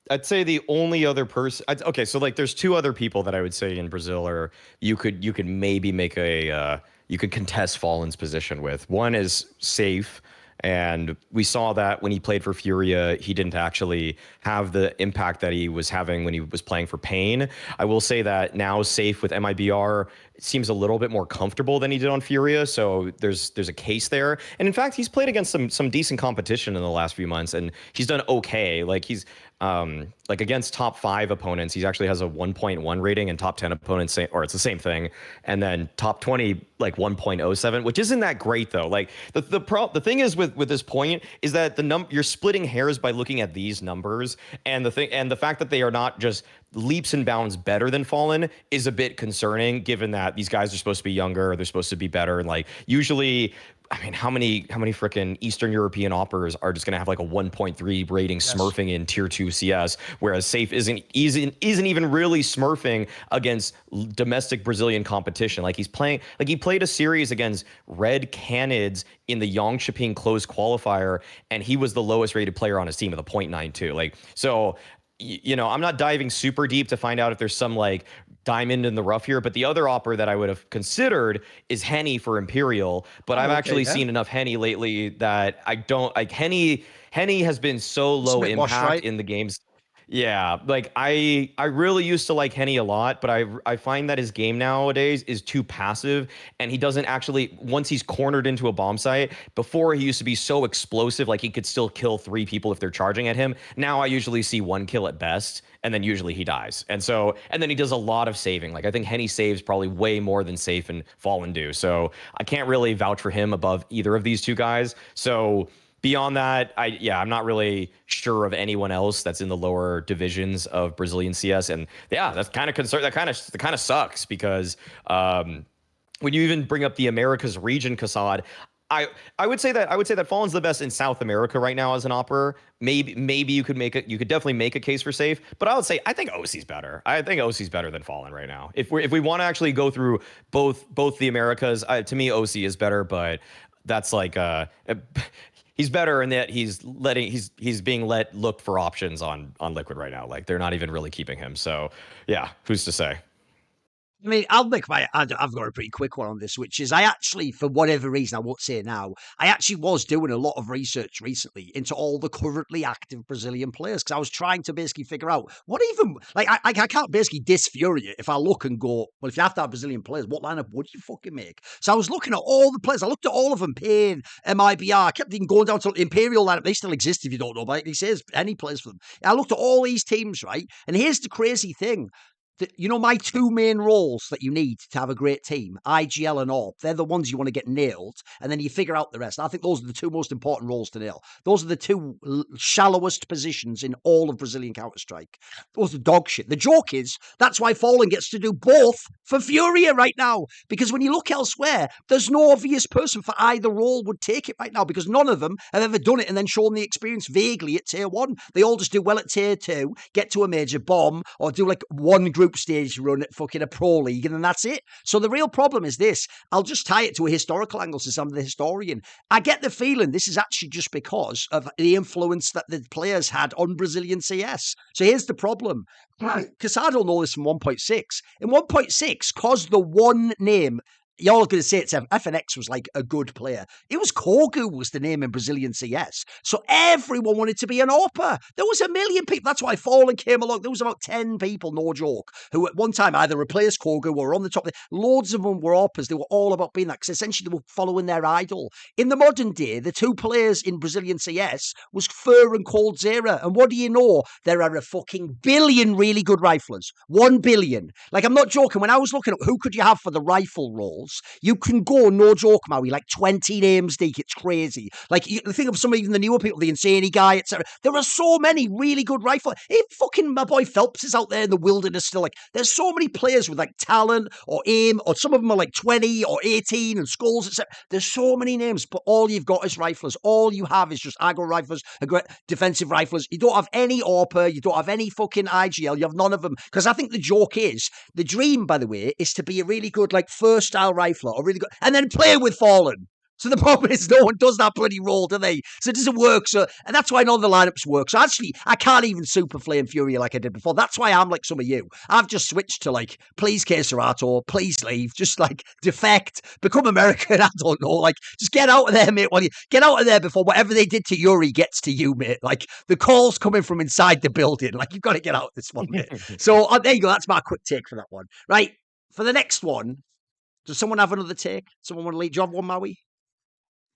I'd say the only other person. Okay, so like, there's two other people that I would say in Brazil, or you could maybe make you could contest Fallen's position with. One is Safe. And we saw that when he played for Furia, he didn't actually have the impact that he was having when he was playing for Pain. I will say that now Safe with MIBR seems a little bit more comfortable than he did on Furia, so there's a case there. And in fact, he's played against some decent competition in the last few months, and he's done okay. Like, he's like, against top 5 opponents, he actually has a 1.1 rating, and top 10 opponents, or it's the same thing. And then top 20, like 1.07, which isn't that great though. Like, the thing is with this point is that you're splitting hairs by looking at these numbers, and the fact that they are not just leaps and bounds better than Fallen is a bit concerning, given that these guys are supposed to be younger, they're supposed to be better, and like, usually, I mean, how many freaking Eastern European AWPers are just going to have like a 1.3 rating smurfing in tier 2 CS, whereas Safe isn't even really smurfing against domestic Brazilian competition. Like, he played a series against Red Canids in the Yongshiping closed qualifier, and he was the lowest rated player on his team with a 0.92. Like, so, you know, I'm not diving super deep to find out if there's some like diamond in the rough here, but the other AWPer that I would have considered is Henny for Imperial. But I've actually seen enough Henny lately that I don't like. Henny has been so low impact in the games. Yeah, like, I really used to like Henny a lot, but I find that his game nowadays is too passive, and he doesn't actually, once he's cornered into a bomb site, before he used to be so explosive, like he could still kill 3 people if they're charging at him. Now I usually see 1 kill at best, and then usually he dies. And then he does a lot of saving. Like, I think Henny saves probably way more than Safe and Fallen do. So I can't really vouch for him above either of these two guys. So beyond that, I'm not really sure of anyone else that's in the lower divisions of Brazilian CS, and yeah, that's kind of concern. That kind of sucks, because when you even bring up the Americas region, kassad, I would say that Fallen's the best in South America right now as an AWPer. Maybe you could definitely make a case for Safe, but I would say I think HooXi's better. I think HooXi's better than Fallen right now. If we want to actually go through both the Americas, to me HooXi is better, but that's like he's better in that he's being looked for options on Liquid right now. Like, they're not even really keeping him. So yeah, who's to say? I mean, I've got a pretty quick one on this, which is I actually, for whatever reason, I won't say now, I actually was doing a lot of research recently into all the currently active Brazilian players, because I was trying to basically figure out what even, like, I can't basically diss Furia if I look and go, well, if you have to have Brazilian players, what lineup would you fucking make? So I was looking at all the players. I looked at all of them, Pain, MIBR. I kept even going down to Imperial lineup. They still exist if you don't know about it. He says any players for them. I looked at all these teams, right? And here's the crazy thing. You know, my 2 main roles that you need to have a great team, IGL and AWP, they're the ones you want to get nailed, and then you figure out the rest. I think those are the 2 most important roles to nail. Those are the 2 shallowest positions in all of Brazilian Counter-Strike. Those are dog shit. The joke is, that's why Fallen gets to do both for Furia right now, because when you look elsewhere, there's no obvious person for either role would take it right now, because none of them have ever done it and then shown the experience vaguely at tier 1. They all just do well at tier 2, get to a major bomb, or do like one group stage run at fucking a pro league, and then that's it. So the real problem is this. I'll just tie it to a historical angle since I'm the historian. I get the feeling this is actually just because of the influence that the players had on Brazilian CS. So here's the problem. kassad will know this from 1.6. In 1.6, cause the one name, y'all are going to say it's FNX was like a good player. It was Kogu was the name in Brazilian CS. So everyone wanted to be an AWPer. There was a million people. That's why Fallen came along. There was about 10 people, no joke, who at one time either replaced Kogu or were on the top. Loads of them were AWPers. They were all about being that, because essentially they were following their idol. In the modern day, the 2 players in Brazilian CS was Fur and coldzera. And what do you know? There are a fucking billion really good riflers. 1 billion. Like, I'm not joking. When I was looking at who could you have for the rifle roles, rifles, you can go, no joke, Maui, like 20 names deep. It's crazy. Like, you think of some of even the newer people, the Insane guy, etc. There are so many really good rifles. Even fucking my boy Phelps is out there in the wilderness still. Like, there's so many players with like talent or aim, or some of them are like 20 or 18 and skulls, etc. There's so many names, but all you've got is riflers. All you have is just aggro riflers, defensive riflers. You don't have any AWPer, you don't have any fucking IGL, you have none of them. Because I think the joke is, the dream, by the way, is to be a really good, like, first style rifler, or really good, and then play with Fallen. So the problem is no one does that bloody role, do they? So it doesn't work. So, and that's why none of the lineups work. So actually, I can't even super Flame Fury like I did before. That's why I'm like some of you. I've just switched to like, please kassad, please leave, just like defect, become American. I don't know. Like, just get out of there, mate. Get out of there before whatever they did to Yuri gets to you, mate. Like, the call's coming from inside the building. Like, you've got to get out of this one, mate. So there you go. That's my quick take for that one. Right. For the next one, does someone have another take? Someone want to lead? Do you have one, Maui?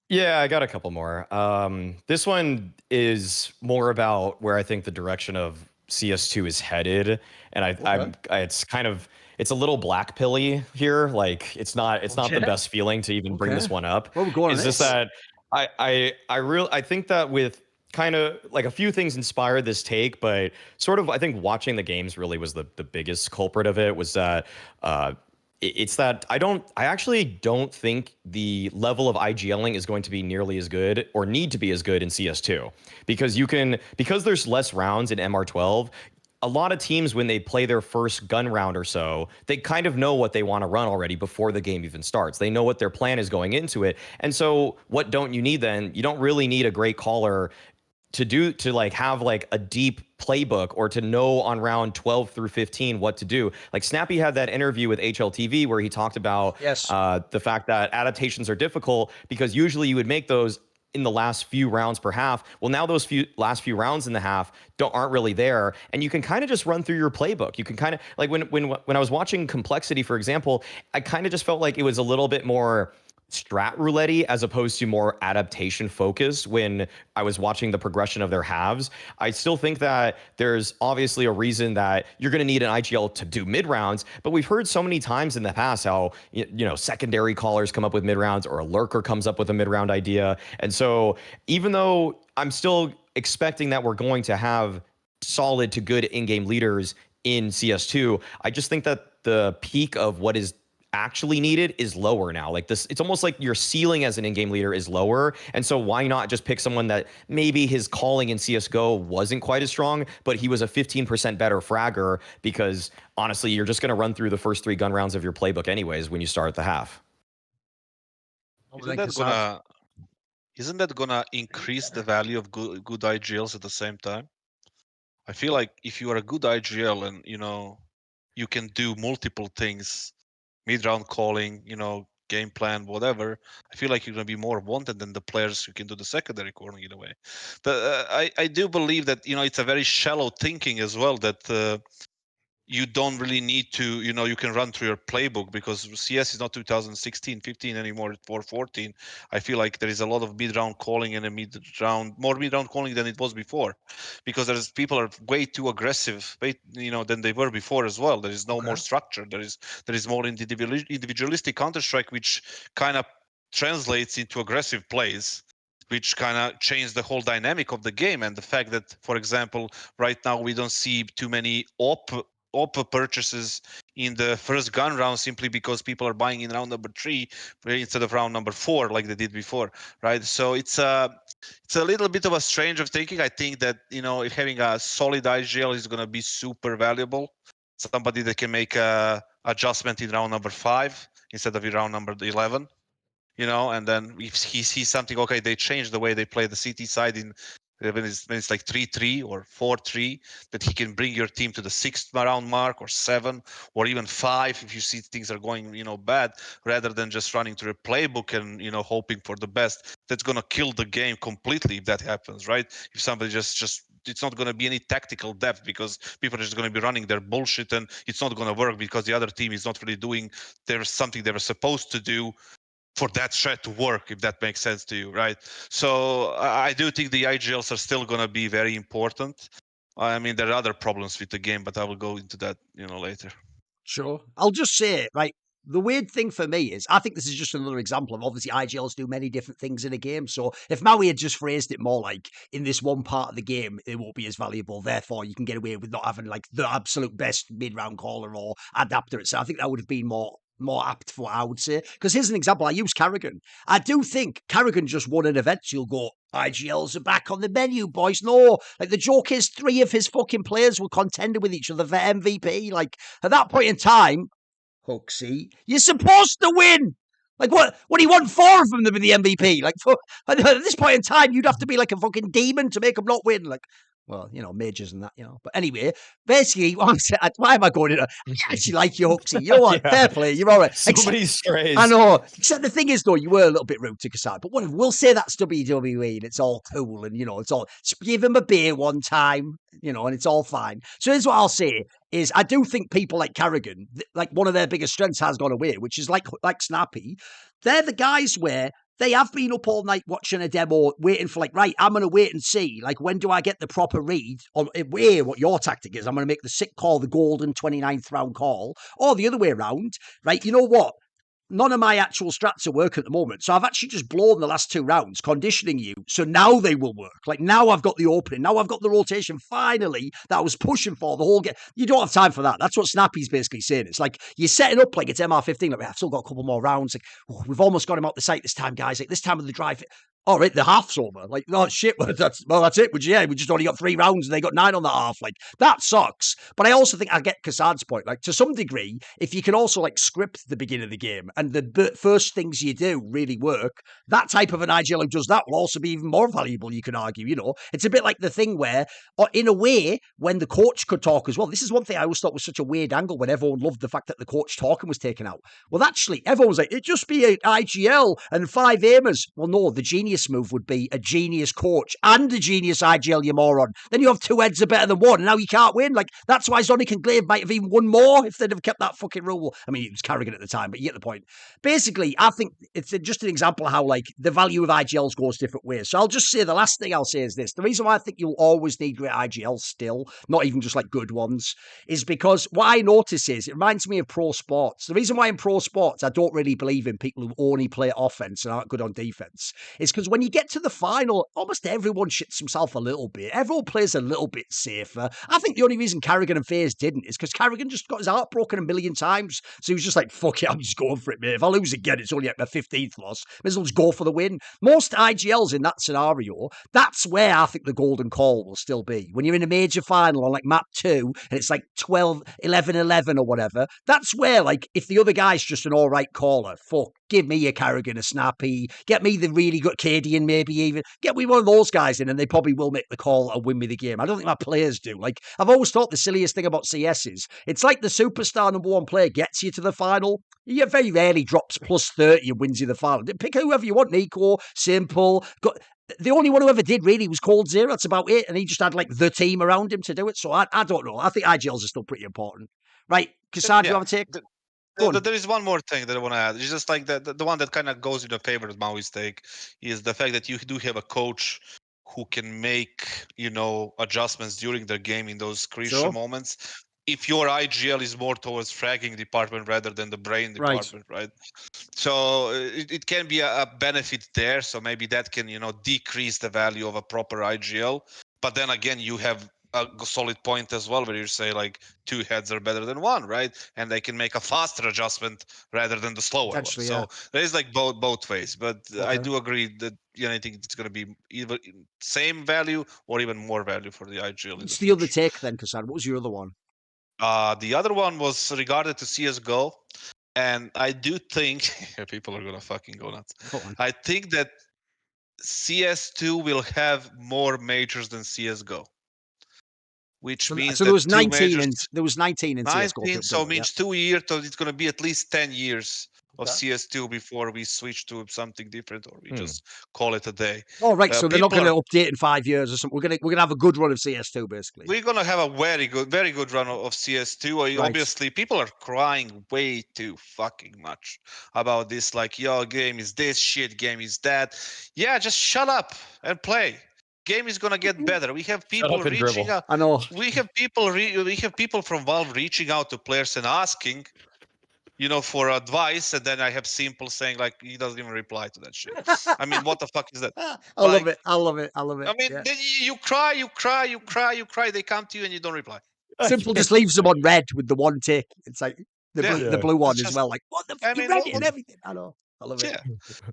Yeah, I got a couple more. This one is more about where I think the direction of CS2 is headed, and it's a little black pilly here. Like, it's not the best feeling to even bring this one up. Where are we going? It's just that I think that with kind of like a few things inspired this take, but sort of I think watching the games really was the biggest culprit of it. Was that it's that I actually don't think the level of IGLing is going to be nearly as good or need to be as good in CS2, because there's less rounds in MR12. A lot of teams, when they play their first gun round or so, they kind of know what they want to run already before the game even starts. They know what their plan is going into it. And so what don't you need then? You don't really need a great caller to like have like a deep playbook, or to know on round 12 through 15 what to do. Like, Snappy had that interview with HLTV where he talked about the fact that adaptations are difficult because usually you would make those in the last few rounds per half. Well, now those last few rounds in the half aren't really there, and you can kind of just run through your playbook. You can kind of like when I was watching Complexity, for example, I kind of just felt like it was a little bit more strat roulette as opposed to more adaptation focused when I was watching the progression of their halves. I still think that there's obviously a reason that you're going to need an IGL to do mid rounds, but we've heard so many times in the past how, you know, secondary callers come up with mid rounds, or a lurker comes up with a mid round idea. And so even though I'm still expecting that we're going to have solid to good in-game leaders in CS2, I just think that the peak of what is actually needed is lower now. Like, this, it's almost like your ceiling as an in-game leader is lower, and so why not just pick someone that maybe his calling in CSGO wasn't quite as strong, but he was a 15% better fragger, because honestly, you're just going to run through the first 3 gun rounds of your playbook anyways when you start the half. Isn't that gonna increase the value of good IGLs at the same time? I feel like if you are a good IGL and, you know, you can do multiple things, mid-round calling, you know, game plan, whatever, I feel like you're going to be more wanted than the players who can do the secondary calling in a way. But I do believe that, you know, it's a very shallow thinking as well, that you don't really need to, you know, you can run through your playbook, because CS is not 2016, 15 anymore, or 14. I feel like there is a lot of mid-round calling and more mid-round calling than it was before, because people are way too aggressive, than they were before as well. There is no more structure. There is more individualistic Counter-Strike, which kind of translates into aggressive plays, which kind of changed the whole dynamic of the game. And the fact that, for example, right now we don't see too many AWP purchases in the first gun round, simply because people are buying in round number 3 instead of round number 4 like they did before, right? So it's a little bit of a strange of thinking. I think that, you know, if having a solid IGL is going to be super valuable. Somebody that can make a adjustment in round number 5 instead of in round number 11. You know, and then if he sees something, okay, they changed the way they play the CT side when it's like 3-3 or 4-3, that he can bring your team to the 6th round mark, or 7, or even 5 if you see things are going, you know, bad, rather than just running through a playbook and, you know, hoping for the best. That's gonna kill the game completely if that happens, right? If somebody just it's not going to be any tactical depth, because people are just going to be running their bullshit, and it's not going to work because the other team is not really doing something they were supposed to do for that strat to work, if that makes sense to you, right? So I do think the IGLs are still going to be very important. I mean, there are other problems with the game, but I will go into that, you know, later. Sure. I'll just say, right, the weird thing for me is, I think this is just another example of obviously IGLs do many different things in a game. So if Maui had just phrased it more like, in this one part of the game, it won't be as valuable, therefore you can get away with not having like the absolute best mid-round caller or adapter. So I think that would have been more apt for what I would say. Because here's an example. I use karagan. I do think karagan just won an event. So you'll go, IGLs are back on the menu, boys. No, like the joke is 3 of his fucking players were contending with each other for MVP. Like at that point in time, HooXi, you're supposed to win. Like what he won 4 of them to be the MVP. Like at this point in time, you'd have to be like a fucking demon to make him not win. Like, well, you know, majors and that, you know. But anyway, basically, why am I going into? I actually like your HooXi. You know what? Fair play. You're all right. So many strays. I know. Except the thing is, though, you were a little bit rude to kassad. But whatever. We'll say that's WWE and it's all cool and, you know, it's all. Give him a beer one time, you know, and it's all fine. So here's what I'll say is I do think people like karagan, like one of their biggest strengths has gone away, which is like Snappy. They're the guys where they have been up all night watching a demo, waiting for like, right, I'm going to wait and see, like, when do I get the proper read on what your tactic is? I'm going to make the sick call, the golden 29th round call, or the other way around, right? You know what? None of my actual strats are working at the moment. So I've actually just blown the last 2 rounds, conditioning you. So now they will work. Like now I've got the opening. Now I've got the rotation finally that I was pushing for the whole game. You don't have time for that. That's what Snappy's basically saying. It's like you're setting up like it's MR15. Like, I've still got a couple more rounds. Like, oh, we've almost got him out the site this time, guys. Like this time of the drive. All right, the half's over. Like, oh shit, that's it. We just only got 3 rounds and they got 9 on the half. Like, that sucks. But I also think I get kassad's point. Like, to some degree, if you can also like script the beginning of the game and the first things you do really work, that type of an IGL who does that will also be even more valuable, you can argue, you know. It's a bit like the thing where, or in a way, when the coach could talk as well. This is one thing I always thought was such a weird angle when everyone loved the fact that the coach talking was taken out. Well, actually, everyone was like, it'd just be an IGL and 5 aimers. Well, no, the genius move would be a genius coach and a genius IGL, you moron. Then you have 2 heads are better than 1, and now you can't win. Like, that's why Zonic and Glaive might have even won more if they'd have kept that fucking rule. I mean, it was karagan at the time, but you get the point. Basically, I think it's just an example of how, like, the value of IGLs goes different ways. So I'll just say the last thing I'll say is this. The reason why I think you'll always need great IGLs still, not even just, like, good ones, is because what I notice is it reminds me of pro sports. The reason why in pro sports I don't really believe in people who only play offense and aren't good on defense is because when you get to the final, almost everyone shits himself a little bit. Everyone plays a little bit safer. I think the only reason karagan and FaZe didn't is because karagan just got his heart broken a million times. So he was just like, fuck it, I'm just going for it, mate. If I lose again, it's only like my 15th loss. May as well just go for the win. Most IGLs in that scenario, that's where I think the golden call will still be. When you're in a major final on like map 2 and it's like 12, 11, 11 or whatever, that's where, like, if the other guy's just an all right caller, fuck, give me a karagan, a Snappy, get me the really good cadiaN, maybe even. Get me one of those guys in and they probably will make the call and win me the game. I don't think my players do. Like, I've always thought the silliest thing about CS is it's like the superstar number 1 player gets you to the final. He very rarely drops plus 30 and wins you the final. Pick whoever you want, Nico, Simple. The only one who ever did really was Cold0. That's about it. And he just had like the team around him to do it. So I don't know. I think IGLs are still pretty important. Right, kassad, do you have a take? There is one more thing that I want to add. It's just like the one that kind of goes in the favor of Mauisnake is the fact that you do have a coach who can make, you know, adjustments during the game in those crucial moments. If your IGL is more towards fragging department rather than the brain department, right? So it can be a benefit there. So maybe that can, you know, decrease the value of a proper IGL. But then again, you have a solid point as well, where you say like 2 heads are better than 1, right? And they can make a faster adjustment rather than the slower one. So there is like both ways. But I do agree that, you know, I think it's going to be either same value or even more value for the IGL. What's the other take then, kassad? What was your other one? The other one was regarded to CSGO. And I do think people are going to fucking go nuts. I think that CS2 will have more majors than CSGO. Which means so there was 19 in CSGO. 19, so it means 2 years. So it's going to be at least 10 years of CS2 before we switch to something different, or we just call it a day. Oh, right. So they're not going to update in 5 years or something. We're going to have a good run of CS2, basically. We're going to have a very good run of CS2. Obviously, people are crying way too fucking much about this. Like, yo, game is this, shit, game is that. Yeah, just shut up and play. Game is gonna get better. We have people reaching out. I know. We have people from Valve reaching out to players and asking, for advice, and then I have Simple saying like he doesn't even reply to that shit. I mean, what the fuck is that? I love it. I love it. I love it. I mean, then you cry. They come to you and you don't reply. Simple just leaves them on red with the one tick. It's like the blue one It's as just, well. Like, what the fuck? You read it and everything. I know. I love it. Yeah.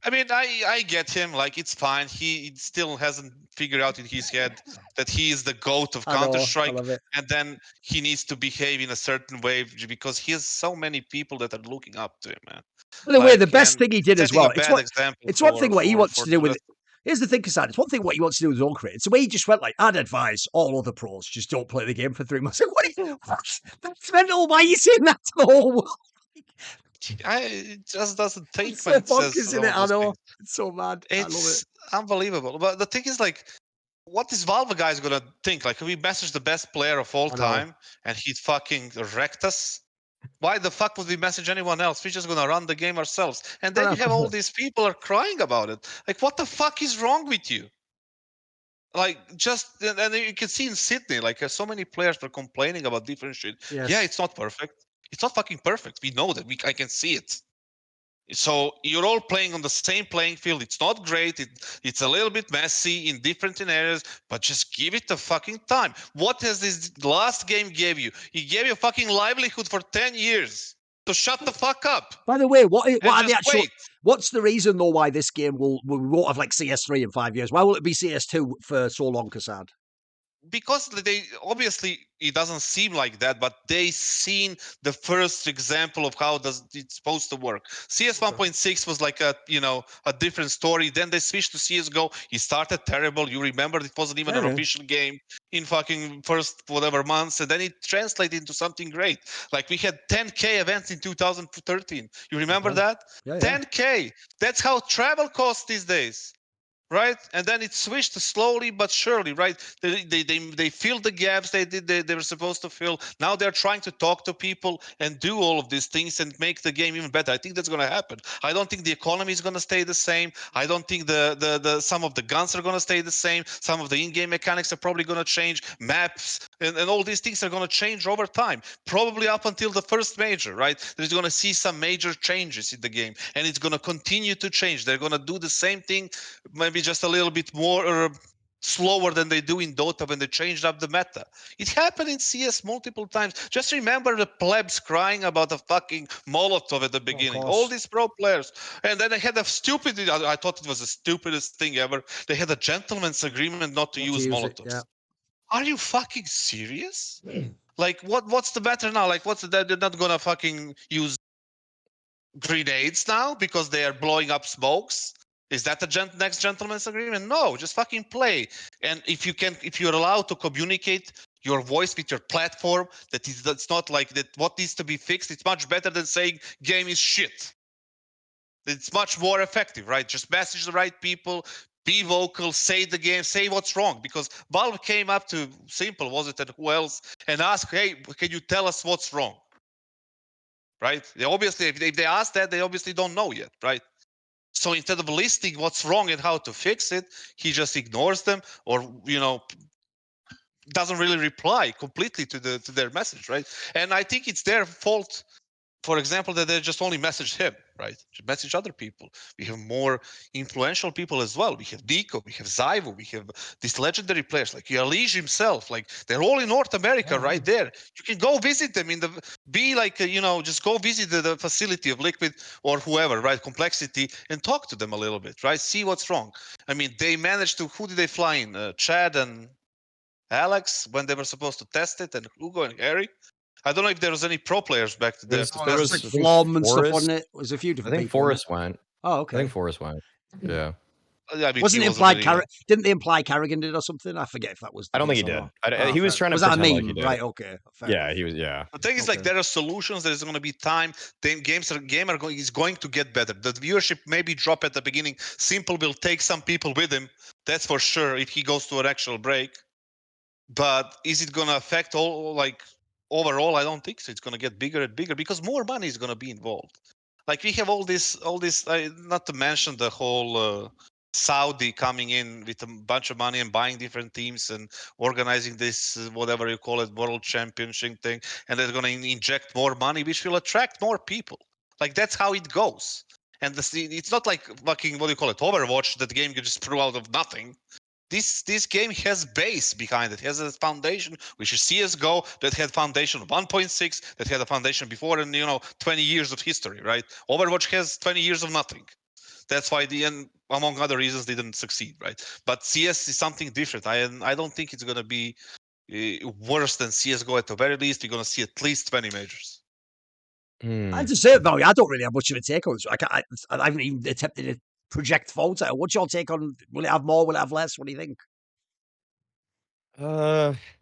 I mean, I get him. Like, it's fine. He still hasn't figured out in his head that he is the GOAT of Counter-Strike. And then he needs to behave in a certain way because he has so many people that are looking up to him, man. By the way, the best thing he did as well. It's one thing what he wants to do with. Here's the thing, kassad. It's one thing what he wants to do with his own career. It's the way he just went like, I'd advise all other pros just don't play the game for 3 months. Like, that's mental. Why are you saying that to the whole world? It just doesn't take it's so bonkers, isn't it? I know. It's so mad. I love it. Unbelievable. But the thing is, like, what is Valve guys gonna think? Like, we message the best player of all time and he fucking wrecked us. Why the fuck would we message anyone else? We're just gonna run the game ourselves. And then you have all these people are crying about it. Like, what the fuck is wrong with you? Like, and you can see in Sydney, like, so many players are complaining about different shit. Yes. Yeah, it's not perfect. It's not fucking perfect. We know that. I can see it. So you're all playing on the same playing field. It's not great. It's a little bit messy in different areas, but just give it the fucking time. What has this last game gave you? He gave you a fucking livelihood for 10 years. So shut the fuck up. By the way, what are the actual? What's the reason though why this game we won't have like CS3 in 5 years? Why will it be CS2 for so long, kassad? Because they obviously it doesn't seem like that, but they seen the first example of how it's supposed to work. CS 1.6 was like a different story. Then they switched to CS:GO. It started terrible. You remember it wasn't even an official game in fucking first whatever months, and then it translated into something great. Like we had 10K events in 2013. You remember that? 10K. That's how travel costs these days. Right, and then it switched slowly but surely. Right, they filled the gaps they were supposed to fill. Now they're trying to talk to people and do all of these things and make the game even better. I think that's going to happen. I don't think the economy is going to stay the same. I don't think the some of the guns are going to stay the same. Some of the in-game mechanics are probably going to change. Maps and all these things are going to change over time. Probably up until the first major. Right, there's going to see some major changes in the game, and it's going to continue to change. They're going to do the same thing, maybe just a little bit more slower than they do in Dota when they changed up the meta. It happened in CS multiple times. Just remember the plebs crying about the fucking Molotov at the beginning. All these pro players. And then they had a stupid, I thought it was the stupidest thing ever. They had a gentleman's agreement not to use Molotovs. Are you fucking serious? Like, what's the matter now? Like, they're not gonna fucking use grenades now because they are blowing up smokes? Is that the next gentleman's agreement? No, just fucking play. And if you're allowed to communicate your voice with your platform, that's not like that. What needs to be fixed? It's much better than saying game is shit. It's much more effective, right? Just message the right people, be vocal, say the game, say what's wrong. Because Valve came up to Simple, was it, and who else, and asked, hey, can you tell us what's wrong? Right? They obviously, if they ask that, they obviously don't know yet, right? So instead of listing what's wrong and how to fix it, he just ignores them or, doesn't really reply completely to their message, right? And I think it's their fault, for example, that they just only messaged him, right? To message other people. We have more influential people as well. We have Nico, we have Zyvo, we have these legendary players like EliGE himself. Like they're all in North America right there. You can go visit them just go visit the facility of Liquid or whoever, right? Complexity, and talk to them a little bit, right? See what's wrong. I mean, they managed to, who did they fly in? Chad and Alex when they were supposed to test it, and Hugo and Harry. I don't know if there was any pro players back there. There was like Flom and stuff, wasn't it? It was a few different people. I think Forrest went. Oh, okay. I think Forrest went. Yeah. I mean, wasn't it implied? Didn't they imply Carrigan did or something? I forget if that was. I don't think he did. He was trying to. Was that a meme? like he did. Right. Okay. Yeah, he was. Yeah. The thing is, like, there are solutions. There's going to be time. Is going to get better. The viewership maybe drop at the beginning. Simple will take some people with him. That's for sure. If he goes to an actual break, but is it going to affect overall? I don't think so. It's going to get bigger and bigger because more money is going to be involved. Like we have all this. Not to mention the whole Saudi coming in with a bunch of money and buying different teams and organizing this whatever you call it, world championship thing, and they're going to inject more money, which will attract more people. Like that's how it goes. And it's not like fucking, what do you call it, Overwatch, that game you just threw out of nothing. This game has base behind it, has a foundation, which is CSGO, that had foundation 1.6, that had a foundation before, and 20 years of history, right? Overwatch has 20 years of nothing. That's why and among other reasons, they didn't succeed, right? But CS is something different. I don't think it's gonna be worse than CSGO at the very least. We're gonna see at least 20 majors. I just say, Valley, I don't really have much of a take on this. I haven't even attempted to project forward. What's your take on? Will it have more? Will it have less? What do you think?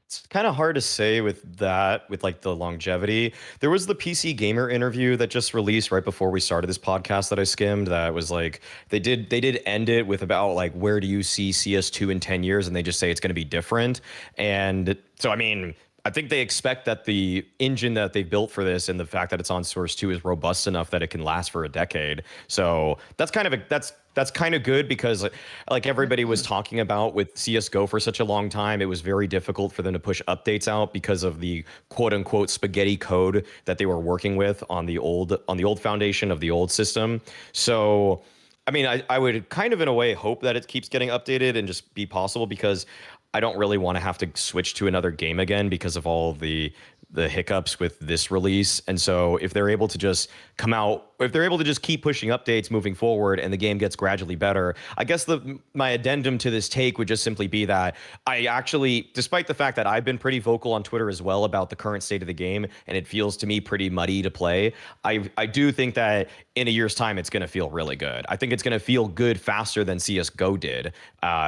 It's kind of hard to say with that, with like the longevity. There was the PC Gamer interview that just released right before we started this podcast that I skimmed. That was like they did end it with about like, where do you see CS2 in 10 years? And they just say it's going to be different. And so, I mean, I think they expect that the engine that they built for this and the fact that it's on Source 2 is robust enough that it can last for a decade. So that's kind of that's kind of good, because like everybody was talking about with CSGO for such a long time, it was very difficult for them to push updates out because of the quote unquote spaghetti code that they were working with on the old foundation of the old system. So I mean, I would kind of in a way hope that it keeps getting updated and just be possible, because I don't really want to have to switch to another game again because of all the hiccups with this release. And so if they're able to just come out, if they're able to just keep pushing updates moving forward and the game gets gradually better, I guess my addendum to this take would just simply be that I actually, despite the fact that I've been pretty vocal on Twitter as well about the current state of the game, and it feels to me pretty muddy to play, I do think that in a year's time, it's going to feel really good. I think it's going to feel good faster than CSGO did,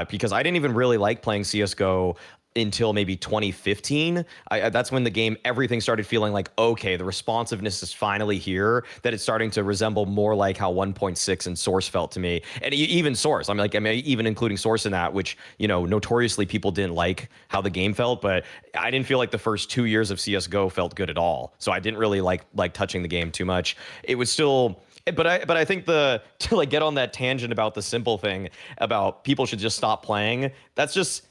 because I didn't even really like playing CSGO until maybe 2015. That's when the game, everything started feeling like, okay, the responsiveness is finally here, that it's starting to resemble more like how 1.6 and Source felt to me. And even Source, I mean, even including Source in that, which, notoriously people didn't like how the game felt, but I didn't feel like the first 2 years of CSGO felt good at all. So I didn't really like touching the game too much. It was still... But I think to like get on that tangent about the simple thing about people should just stop playing, that's just...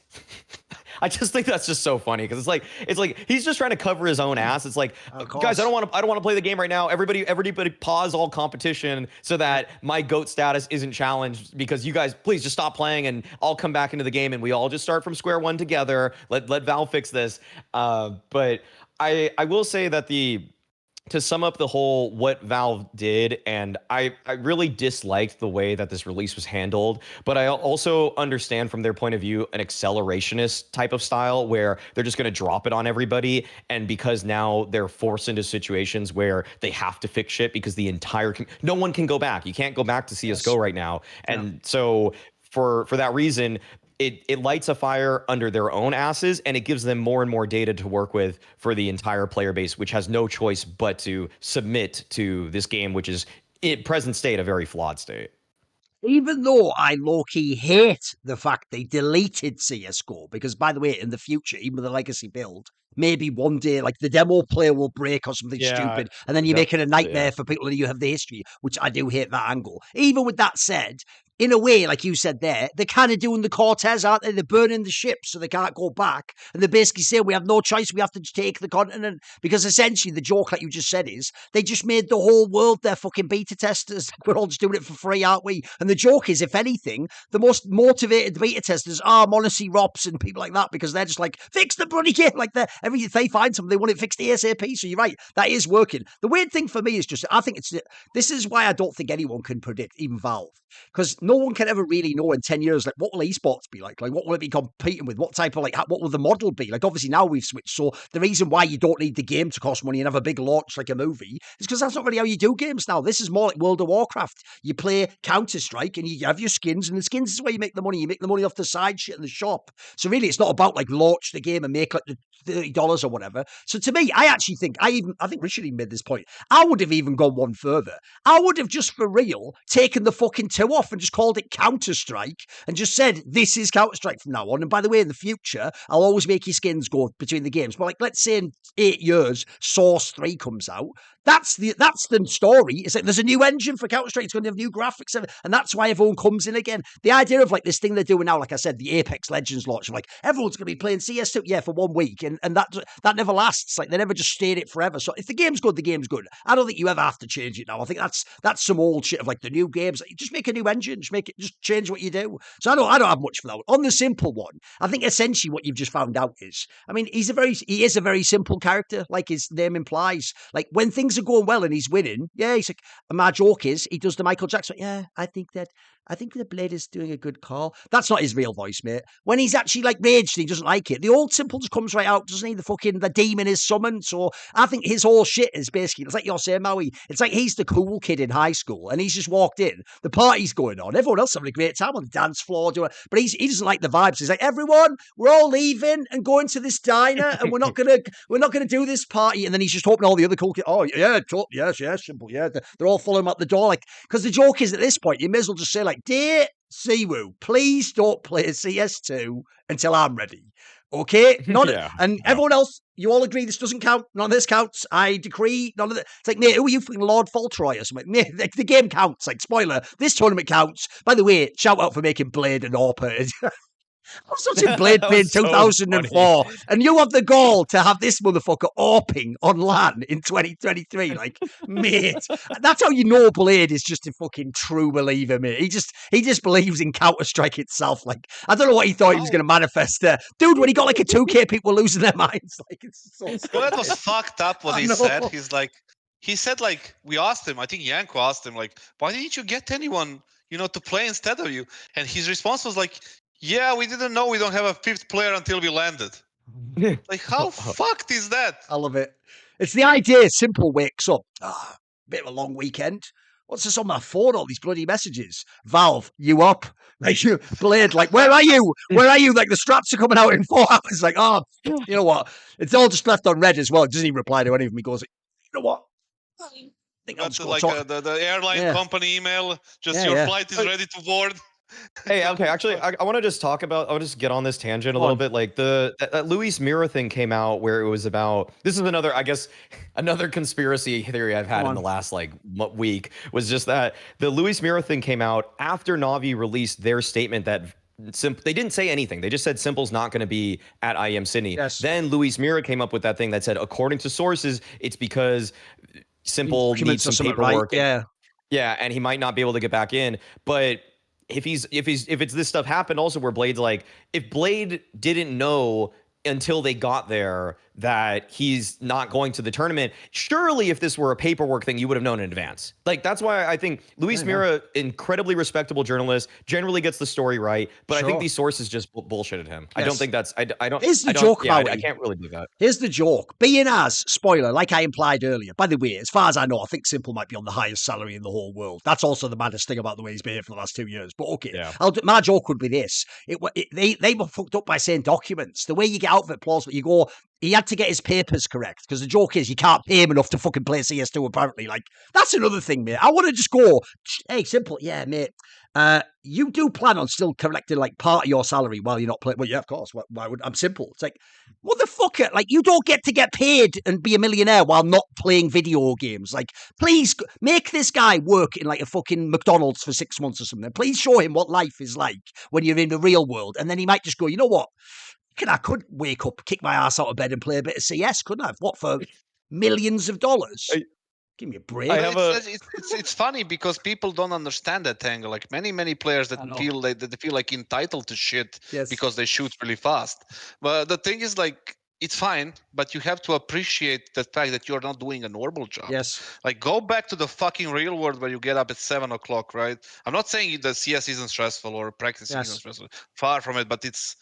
I just think that's just so funny, because it's like he's just trying to cover his own ass. It's like, guys, I don't want to play the game right now. Everybody pause all competition so that my GOAT status isn't challenged, because you guys please just stop playing and I'll come back into the game and we all just start from square one together. Let Valve fix this. But I will say that to sum up the whole what Valve did, and I really disliked the way that this release was handled, but I also understand from their point of view an accelerationist type of style where they're just going to drop it on everybody, and because now they're forced into situations where they have to fix shit because no one can go back. You can't go back to CSGO right now. And so for that reason, it lights a fire under their own asses, and it gives them more and more data to work with for the entire player base, which has no choice but to submit to this game, which is in present state a very flawed state. Even though I low-key hate the fact they deleted CSGO, because, by the way, in the future, even with the legacy build, maybe one day, like, the demo player will break or something stupid, and then you make it a nightmare for people, and you have the history, which I do hate that angle. Even with that said, in a way, like you said there, they're kind of doing the Cortez, aren't they? They're burning the ship so they can't go back. And they're basically saying we have no choice, we have to take the continent. Because essentially the joke, like you just said, is they just made the whole world their fucking beta testers. We're all just doing it for free, aren't we? And the joke is, if anything, the most motivated beta testers are Monacy Rops and people like that, because they're just like, fix the bloody game. Like, if they find something, they want it fixed ASAP. So you're right, that is working. The weird thing for me is just, I think this is why I don't think anyone can predict, even Valve. Because no one can ever really know in 10 years, like, what will esports be like? Like, what will it be competing with? What type of, like, what will the model be? Like, obviously now we've switched. So the reason why you don't need the game to cost money and have a big launch like a movie is because that's not really how you do games now. This is more like World of Warcraft. You play Counter-Strike and you have your skins, and the skins is where you make the money. You make the money off the side shit in the shop. So really, it's not about, like, launch the game and make, like, the $30 or whatever. So to me, I actually think, I think Richard even made this point, I would have even gone one further. I would have just for real taken the fucking 2 off and just called it Counter-Strike and just said, this is Counter-Strike from now on. And by the way, in the future, I'll always make your skins go between the games. But, like, let's say in 8 years, Source 3 comes out. That's the story. It's like there's a new engine for Counter-Strike. It's going to have new graphics, and that's why everyone comes in again. The idea of like this thing they're doing now, like I said, the Apex Legends launch, like everyone's going to be playing CS2, yeah, for 1 week, and that never lasts. Like they never just stayed it forever. So if the game's good, the game's good. I don't think you ever have to change it now. I think that's some old shit of like the new games. Like, just make a new engine, just change what you do. So I don't have much for that one. On the simple one, I think essentially what you've just found out is, I mean, he is a very simple character, like his name implies. Like when things are going well and he's winning, yeah, he's like, and my joke is he does the Michael Jackson. Yeah, I think the Blade is doing a good call. That's not his real voice, mate. When he's actually like raged and he doesn't like it, the old simple just comes right out, doesn't he? The demon is summoned. So I think his whole shit is basically, it's like you're saying, Maui. It's like he's the cool kid in high school and he's just walked in. The party's going on. Everyone else having a great time on the dance floor. But he doesn't like the vibes. He's like, everyone, we're all leaving and going to this diner and we're not gonna do this party. And then he's just hoping all the other cool kids, oh yeah, yes, simple, yeah. They're all following him out the door. Like, because the joke is at this point, you may as well just say like, dear Siwoo, please don't play CS2 until I'm ready. Okay? Everyone else, you all agree this doesn't count. None of this counts. I decree none of it. It's like, mate, who are you, fucking Lord Fauntleroy or something? Mate, the game counts. Like, spoiler, this tournament counts. By the way, shout out for making Blade and AWPer. I was watching Blade Play in 2004, and you have the gall to have this motherfucker AWPing on LAN in 2023. Like, mate, that's how you know Blade is just a fucking true believer, mate. He just believes in Counter-Strike itself. Like, I don't know what he thought he was going to manifest there. Dude, when he got like a 2K, people were losing their minds. Like, it's so well, that was fucked up what he said. He said, like, we asked him, I think Yanko asked him, like, why didn't you get anyone, to play instead of you? And his response was like, yeah, we didn't know we don't have a 5th player until we landed. Like, how fucked is that? I love it. It's the idea. Simple wakes up. Bit of a long weekend. What's this on my phone? All these bloody messages. Valve, you up? Like, you Blade, like, where are you? Where are you? Like, the straps are coming out in 4 hours. Like, oh, you know what? It's all just left on red as well. It doesn't even reply to any of them. He goes, you know what? I think That's like the airline company email. Just your flight is ready to board. Hey, okay, actually, I want to just talk about, I'll just get on this tangent a little bit. Like that Luis Mira thing came out where it was about, this is another, I guess, another conspiracy theory I've had in the last like week, was just that the Luis Mira thing came out after Na'Vi released their statement that they didn't say anything. They just said Simple's not going to be at IEM Sydney. Yes. Then Luis Mira came up with that thing that said, according to sources, it's because Simple needs some paperwork. Right? Yeah, and he might not be able to get back in, but if it's this stuff happened also where Blade's like, if Blade didn't know until they got there that he's not going to the tournament, surely if this were a paperwork thing, you would have known in advance. Like, that's why I think Luis Mira, incredibly respectable journalist, generally gets the story right, but I think these sources just bullshitted him. Yes. I don't think that's, I don't. Here's the joke, I can't really do that. Here's the joke. Being as, spoiler, like I implied earlier, by the way, as far as I know, I think Simple might be on the highest salary in the whole world. That's also the maddest thing about the way he's been here for the last 2 years. But okay, my joke would be this. They were fucked up by saying documents. The way you get out of it plausible, you go, he had to get his papers correct, because the joke is you can't pay him enough to fucking play CS2, apparently. Like, that's another thing, mate. I want to just go, hey, Simple, yeah, mate, you do plan on still collecting, like, part of your salary while you're not playing? Well, yeah, of course. Why would I'm Simple. It's like, motherfucker, like, you don't get to get paid and be a millionaire while not playing video games. Like, please, make this guy work in, like, a fucking McDonald's for 6 months or something. Please show him what life is like when you're in the real world. And then he might just go, you know what? I could wake up, kick my ass out of bed and play a bit of CS, couldn't I? What, for millions of dollars? Give me a break. It's funny because people don't understand that angle. Like many players that feel like entitled to shit because they shoot really fast. But the thing is, like, it's fine, but you have to appreciate the fact that you're not doing a normal job. Yes. Like, go back to the fucking real world where you get up at 7 o'clock, right? I'm not saying that CS isn't stressful or practice isn't stressful. Far from it, but it's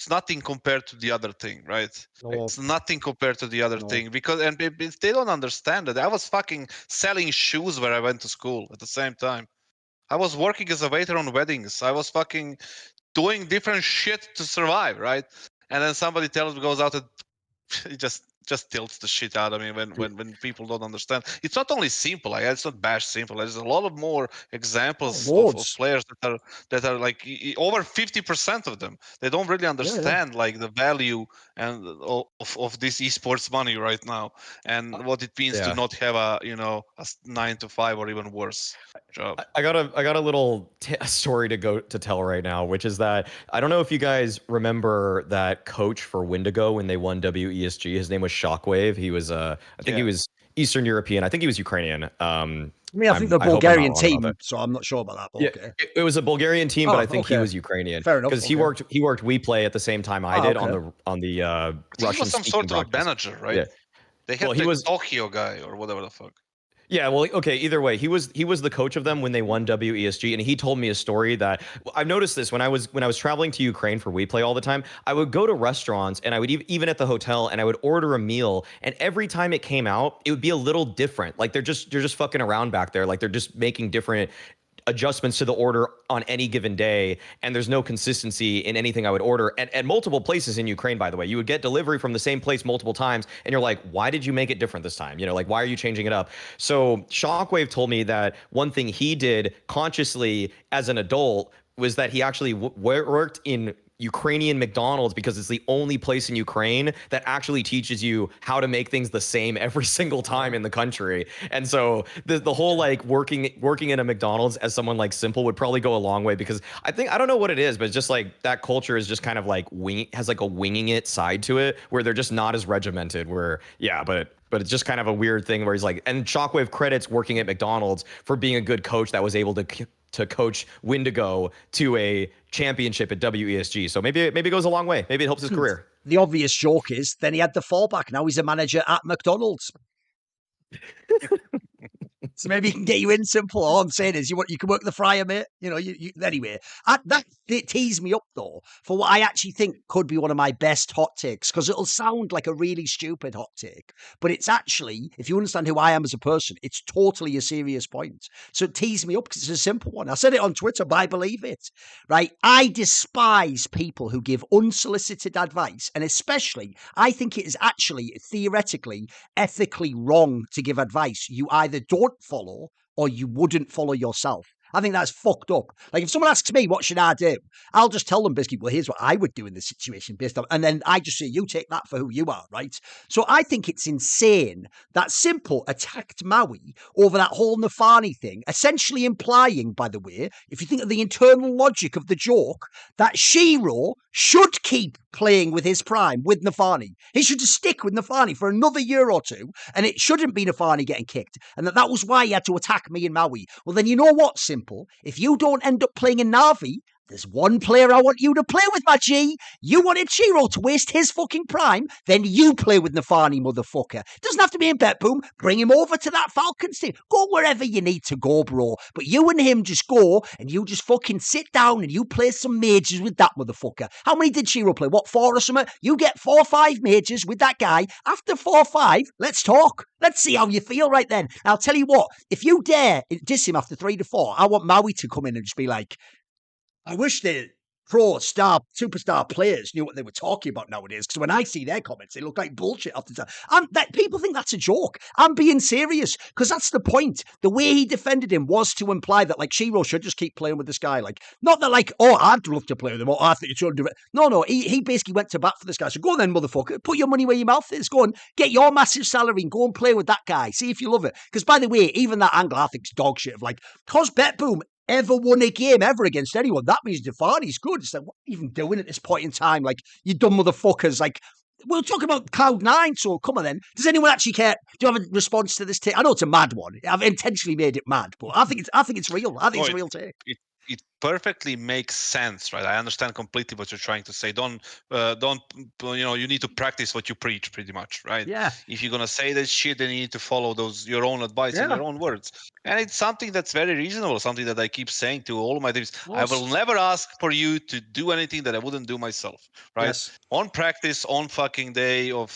nothing compared to the other thing, right? No. It's nothing compared to the other thing, because and if they don't understand it, I was fucking selling shoes where I went to school at the same time. I was working as a waiter on weddings. I was fucking doing different shit to survive, right? And then somebody goes out and he just just tilts the shit out of me when people don't understand. It's not only simple. It's not bash simple. There's a lot of more examples of players that are like over 50% of them. They don't really understand like the value and of this esports money right now, and what it means to not have a a 9 to 5 or even worse job. I got a little story to tell right now, which is that I don't know if you guys remember that coach for Wendigo when they won WESG. His name was Shockwave. He was I think he was Eastern European. I think he was Ukrainian. I think the Bulgarian team, so I'm not sure about that. But okay. It was a Bulgarian team, but I think he was Ukrainian. Fair enough. Because he worked WePlay at the same time I did on the Russian. He was some sort of manager, right? Yeah. They had he was Tokyo guy or whatever the fuck. Yeah, well, okay. Either way, he was the coach of them when they won WESG, and he told me a story that I've noticed this when I was traveling to Ukraine for WePlay all the time. I would go to restaurants, and I would even at the hotel, and I would order a meal, and every time it came out, it would be a little different. Like they're just fucking around back there, like they're just making different adjustments to the order on any given day, and there's no consistency in anything I would order at multiple places in Ukraine. By the way, you would get delivery from the same place multiple times, and you're like, why did you make it different this time? Like, why are you changing it up? So Shockwave told me that one thing he did consciously as an adult was that he actually worked in Ukrainian McDonald's because it's the only place in Ukraine that actually teaches you how to make things the same every single time in the country. And so the whole like working in a McDonald's as someone like simple would probably go a long way, because I don't know what it is, but it's just like that culture is just kind of like has like a winging it side to it where they're just not as regimented but it's just kind of a weird thing where he's like, and Shockwave credits working at McDonald's for being a good coach that was able to coach Wendigo to a championship at WESG. So maybe it goes a long way. Maybe it helps his career. The obvious joke is then he had the fallback. Now he's a manager at McDonald's. So maybe he can get you in simple. All I'm saying is you can work the fryer, mate. Anyway, that teased me up though for what I actually think could be one of my best hot takes, because it'll sound like a really stupid hot take, but it's actually, if you understand who I am as a person, it's totally a serious point. So it teased me up because it's a simple one. I said it on Twitter, but I believe it, right? I despise people who give unsolicited advice, and especially I think it is actually theoretically, ethically wrong to give advice you either don't follow or you wouldn't follow yourself. I think that's fucked up. Like, if someone asks me, what should I do? I'll just tell them basically, well, here's what I would do in this situation based on, and then I just say, you take that for who you are, right? So I think it's insane that Simple attacked Maui over that whole nafany thing, essentially implying, by the way, if you think of the internal logic of the joke, that Shiro should keep playing with his prime, with nafany. He should just stick with nafany for another year or two, and it shouldn't be nafany getting kicked, and that was why he had to attack me and Maui. Well, then you know what, Simple? If you don't end up playing in Na'Vi, there's one player I want you to play with, my G. You wanted Shiro to waste his fucking prime, then you play with nafany, motherfucker. Doesn't have to be in BetBoom. Bring him over to that Falcons team. Go wherever you need to go, bro. But you and him just go, and you just fucking sit down and you play some majors with that motherfucker. How many did Shiro play? What, 4 or something? You get 4 or 5 majors with that guy. After 4 or 5, let's talk. Let's see how you feel right then. I'll tell you what, if you dare diss him after 3 to 4, I want Maui to come in and just be like, I wish the superstar players knew what they were talking about nowadays, because when I see their comments, they look like bullshit half the time. People think that's a joke. I'm being serious, because that's the point. The way he defended him was to imply that, like, Shiro should just keep playing with this guy. Like, not that, like, oh, I'd love to play with him, or I think you should do it. No, he basically went to bat for this guy. So go then, motherfucker. Put your money where your mouth is. Go and get your massive salary and go and play with that guy. See if you love it. Because, by the way, even that angle I think is dog shit of, like, cause BetBoom ever won a game ever against anyone, that means nafany's good. It's like, what are you even doing at this point in time? Like, you dumb motherfuckers. Like, we'll talk about Cloud9, so come on then. Does anyone actually care? Do you have a response to this take? I know it's a mad one. I've intentionally made it mad, but I think it's real. I think it's a real take. It perfectly makes sense, right? I understand completely what you're trying to say. Don't you need to practice what you preach, pretty much, right? Yeah. If you're gonna say this shit, then you need to follow your own advice and your own words. And it's something that's very reasonable, something that I keep saying to all my teams. I will never ask for you to do anything that I wouldn't do myself, right? Yes. On practice, on fucking day of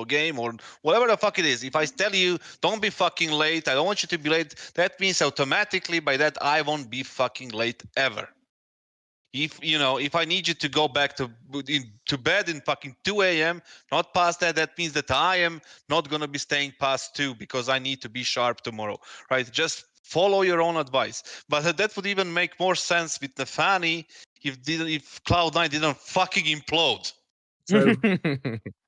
game or whatever the fuck it is. If I tell you don't be fucking late, I don't want you to be late, that means automatically by that I won't be fucking late ever. If I need you to go back to bed in fucking 2 a.m., not past that means that I am not gonna be staying past 2 because I need to be sharp tomorrow, right? Just follow your own advice. But that would even make more sense with nafany if Cloud9 didn't fucking implode. True.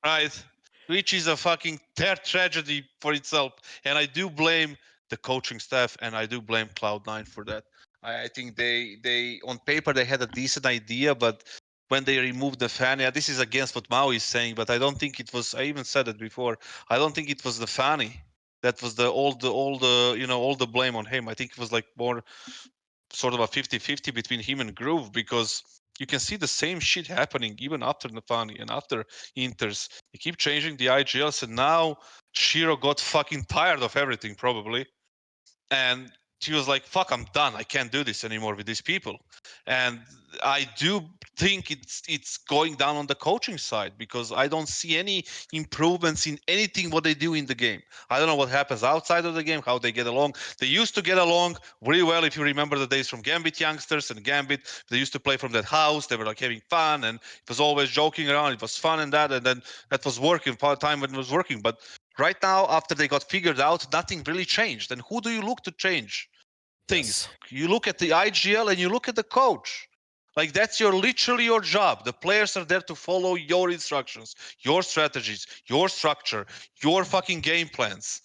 Right? Which is a fucking tragedy for itself. And I do blame the coaching staff and I do blame Cloud9 for that. I think they on paper they had a decent idea, but when they removed nafany, this is against what Maui is saying, but I don't think it was. I even said it before. I don't think it was nafany that was all the blame on him. I think it was like more sort of a 50-50 between him and Groove, because you can see the same shit happening even after nafany and after Inters. They keep changing the IGLs, and now Shiro got fucking tired of everything probably, and she was like, fuck, I'm done. I can't do this anymore with these people. And I do think it's going down on the coaching side, because I don't see any improvements in anything what they do in the game. I don't know what happens outside of the game, how they get along. They used to get along really well, if you remember the days from Gambit youngsters and Gambit. They used to play from that house. They were like having fun, and it was always joking around. It was fun and then that was working part time when it was working. But right now, after they got figured out, nothing really changed. And who do you look to change things? Yes. You look at the IGL and you look at the coach. Like, that's literally your job. The players are there to follow your instructions, your strategies, your structure, your fucking game plans.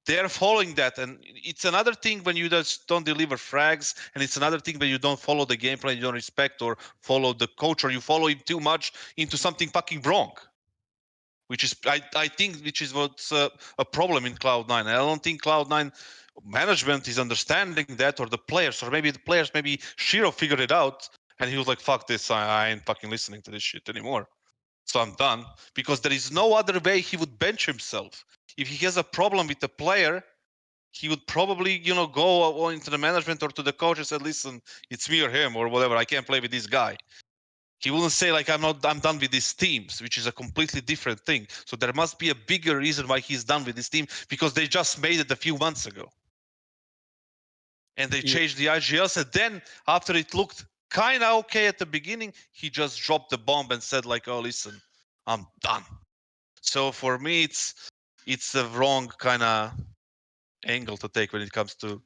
They're following that. And it's another thing when you just don't deliver frags, and it's another thing when you don't follow the game plan, you don't respect or follow the coach, or you follow him too much into something fucking wrong. Which is, I think, which is what's a problem in Cloud9. I don't think Cloud9 management is understanding that, or the players, or maybe the players, maybe Shiro figured it out, and he was like, fuck this, I ain't fucking listening to this shit anymore. So I'm done. Because there is no other way he would bench himself. If he has a problem with the player, he would probably, go into the management or to the coach and say, listen, it's me or him or whatever, I can't play with this guy. He wouldn't say like, I'm done with these teams, which is a completely different thing. So there must be a bigger reason why he's done with this team, because they just made it a few months ago. And they changed the IGLs, and then after it looked kind of okay at the beginning, he just dropped the bomb and said like, oh, listen, I'm done. So for me, it's the wrong kind of angle to take when it comes to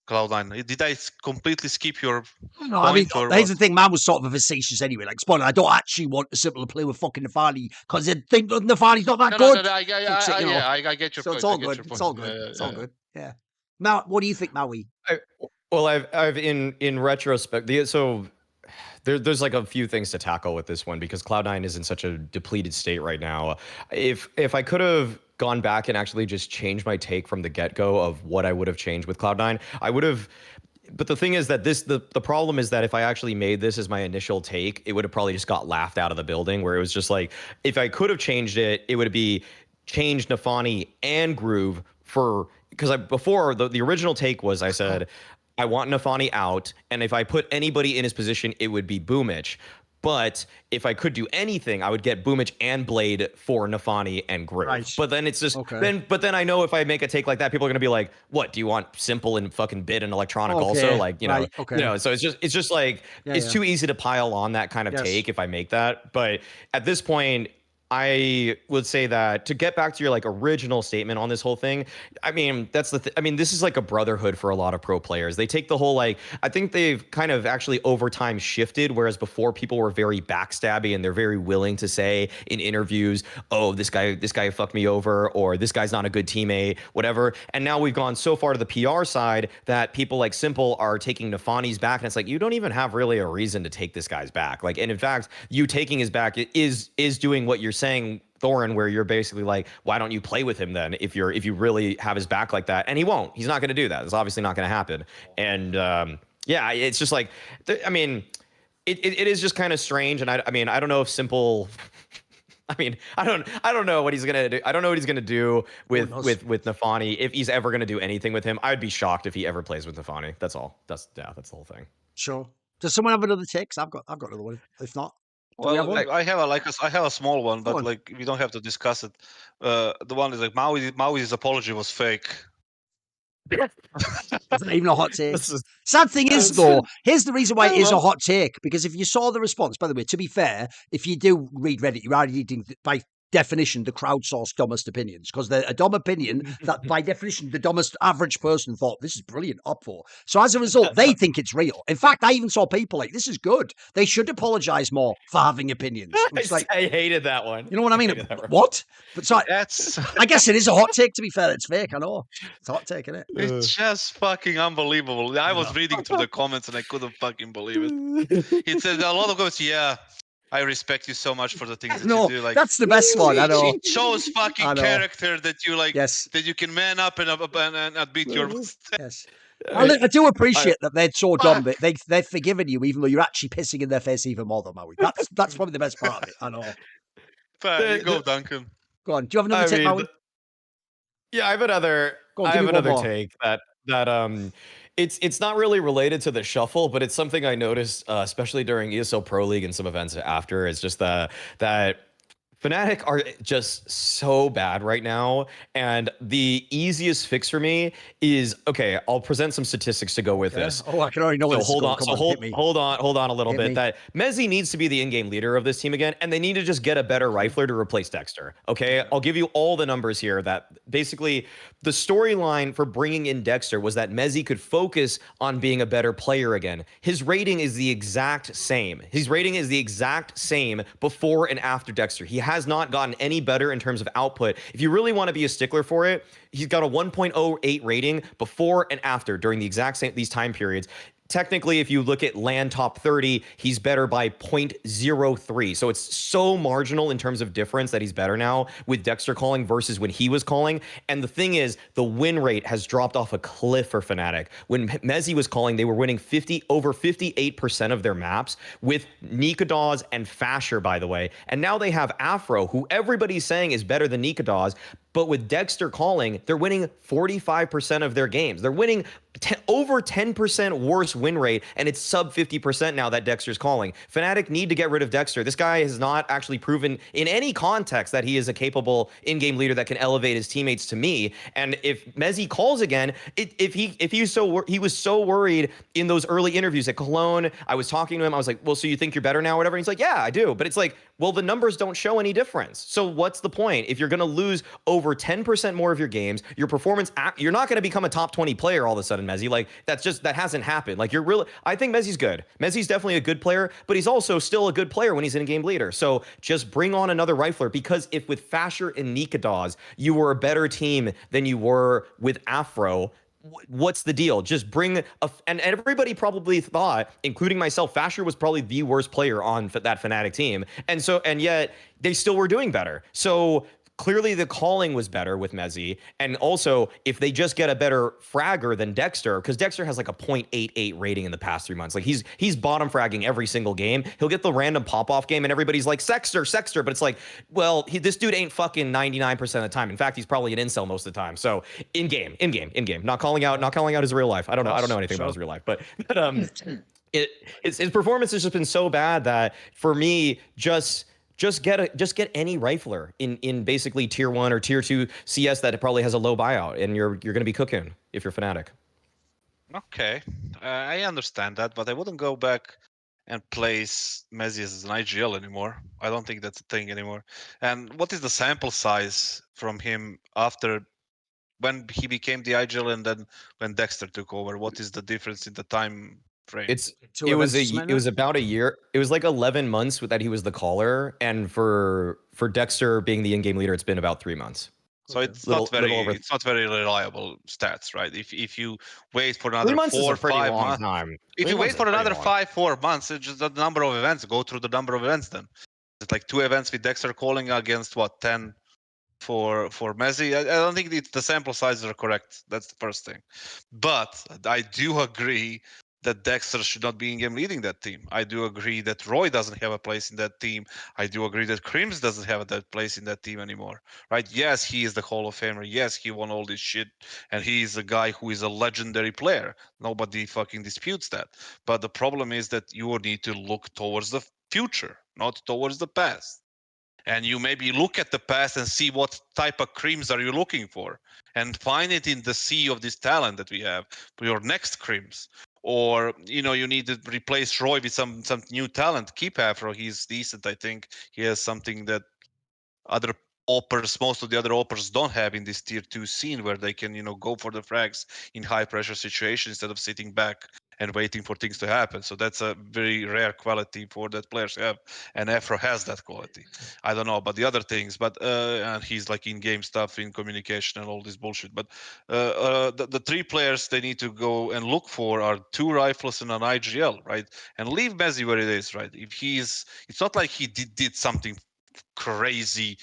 Cloud9. Did I completely skip your No, point? I mean, here's the thing. Man was sort of a facetious anyway. Like, spoiler, I don't actually want a simple play with fucking nafany, because I think nafany's not that good. No, I get your point. So it's all good. It's all good. It's all good. Yeah. Matt, what do you think, Maui? I've in retrospect, so there's like a few things to tackle with this one, because Cloud9 is in such a depleted state right now. If I could have gone back and actually just changed my take from the get-go of what I would have changed with Cloud9, I would have. But the thing is that the problem is that if I actually made this as my initial take, it would have probably just got laughed out of the building, where it was just like, if I could have changed it, it would be changed nafany and Groove because before the original take was, I said, I want nafany out, and if I put anybody in his position, it would be Boomich. But if I could do anything, I would get Boomich and Blade for nafany and Groove. Right. But then it's just But then I know if I make a take like that, people are gonna be like, "What? Do you want simple and fucking bid and electronic also?" Like, So it's just like it's too easy to pile on that kind of take if I make that. But at this point, I would say that, to get back to your like original statement on this whole thing, I mean, that's I mean, this is like a brotherhood for a lot of pro players. They take the whole, like, I think they've kind of actually over time shifted, whereas before people were very backstabby and they're very willing to say in interviews, oh, this guy fucked me over, or this guy's not a good teammate, whatever. And now we've gone so far to the PR side that people like Simple are taking nafany's back, and it's like, you don't even have really a reason to take this guy's back. Like, and in fact, you taking his back is doing what you're saying, Thorin, where you're basically like, why don't you play with him then if you really have his back like that? And he won't. He's not going to do that. It's obviously not going to happen. And yeah, it's just like, I mean, it is just kind of strange. And I mean, I don't know if Simple. I mean, I don't know what he's gonna do. I don't know what he's gonna do with nafany, if he's ever gonna do anything with him. I'd be shocked if he ever plays with nafany. That's all. That's the whole thing. Sure. Does someone have another take? I've got another one. If not. Well, I have a small one, but like, we don't have to discuss it. The one is like, Maui's apology was fake. It's not even a hot take. Sad thing is, though, here's the reason why it is a hot take. Because if you saw the response, by the way, to be fair, if you do read Reddit, you're already reading, by definition, the crowdsourced dumbest opinions. Because they're a dumb opinion that, by definition, the dumbest average person thought, this is brilliant, up for. So as a result, they think it's real. In fact, I even saw people like, this is good. They should apologize more for having opinions. I hated that one. You know what I mean? What? But so That's I guess it is a hot take, to be fair. It's fake, I know. It's a hot take, isn't it? It's just fucking unbelievable. I was reading through the comments and I couldn't fucking believe it. He said a lot of comments, yeah, I respect you so much for the things that you do. Like, that's the best one, I know. It shows fucking character that you like, yes. that you can man up and beat your Yes. I do appreciate that they're so dumb that they've forgiven you, even though you're actually pissing in their face even more than Maui. That's probably the best part of it, I know. But you go, Duncan. Go on. Do you have another take, Maui? Yeah, I have another take that it's not really related to the shuffle, but it's something I noticed, especially during ESL Pro League and some events after. It's just that Fnatic are just so bad right now, and the easiest fix for me is, okay, I'll present some statistics to go with this. Oh, I can already know. So hold on a little bit. That Mezii needs to be the in-game leader of this team again, and they need to just get a better rifler to replace Dexter. Okay, I'll give you all the numbers here. That basically the storyline for bringing in Dexter was that Mezii could focus on being a better player again. His rating is the exact same. His rating is the exact same before and after Dexter. He has not gotten any better in terms of output. If you really want to be a stickler for it, he's got a 1.08 rating before and after during the exact same these time periods. Technically, if you look at LAN top 30, he's better by 0.03. So it's so marginal in terms of difference that he's better now with Dexter calling versus when he was calling. And the thing is, the win rate has dropped off a cliff for Fnatic. When Mezii was calling, they were winning over 58% of their maps with Nikadoz and Fasher, by the way. And now they have Afro, who everybody's saying is better than Nikadoz. But with Dexter calling, they're winning 45% of their games. They're winning over 10% worse win rate, and it's sub 50% now that Dexter's calling. Fnatic need to get rid of Dexter. This guy has not actually proven in any context that he is a capable in-game leader that can elevate his teammates to me. And if Mezii calls again, he was so worried in those early interviews at Cologne. I was talking to him. I was like, well, so you think you're better now or whatever? And he's like, yeah, I do. But it's like, well, the numbers don't show any difference. So what's the point? If you're going to lose over 10% more of your games, your performance, you're not going to become a top 20 player all of a sudden, Mezii. Like, that hasn't happened. Like, I think Mezii's good. Mezii's definitely a good player, but he's also still a good player when he's in game leader. So just bring on another rifler, because if with Fasher and Nikadoz, you were a better team than you were with Afro, what's the deal? Just bring and everybody probably thought, including myself, Fasher was probably the worst player on that Fnatic team. And yet they still were doing better. So clearly the calling was better with Mezii. And also, if they just get a better fragger than Dexter, because Dexter has like a 0.88 rating in the past 3 months. Like, he's bottom fragging every single game. He'll get the random pop-off game and everybody's like, Sexter. But it's like, well, this dude ain't fucking 99% of the time. In fact, he's probably an incel most of the time. So in-game. Not calling out his real life. I don't know anything about his real life. But his performance has just been so bad that for me, just get any rifler in basically tier 1 or tier 2 CS that probably has a low buyout, and you're going to be cooking if you're Fnatic. Okay, I understand that, but I wouldn't go back and place Mezii as an IGL anymore. I don't think that's a thing anymore. And what is the sample size from him after when he became the IGL and then when Dexter took over? What is the difference in the time frame? It was about a year. It was like 11 months that he was the caller, and for Dexter being the in-game leader, it's been about 3 months. So it's not very reliable stats, right? If you wait for another 4 or 5 months, if you wait for another 4 months, it's just the number of events. Go through the number of events then. It's like 2 events with Dexter calling against 10 for Mezii. I don't think the sample sizes are correct. That's the first thing. But I do agree that Dexter should not be in-game leading that team. I do agree that Roy doesn't have a place in that team. I do agree that Crims doesn't have that place in that team anymore, right? Yes, he is the Hall of Famer. Yes, he won all this shit, and he is a guy who is a legendary player. Nobody fucking disputes that. But the problem is that you need to look towards the future, not towards the past. and you maybe look at the past and see what type of creams are you looking for, and find it in the sea of this talent that we have for your next creams. Or you need to replace Roy with some new talent. Keep Afro, he's decent. I think he has something that other most of the other AWPers don't have in this tier 2 scene, where they can go for the frags in high pressure situations instead of sitting back and waiting for things to happen. So that's a very rare quality for that players have, and Afro has that quality. I don't know about the other things, but and he's like in-game stuff, in communication and all this bullshit. But the three players they need to go and look for are 2 rifles and an IGL, right? And leave Mezii where it is, right? It's not like he did something crazy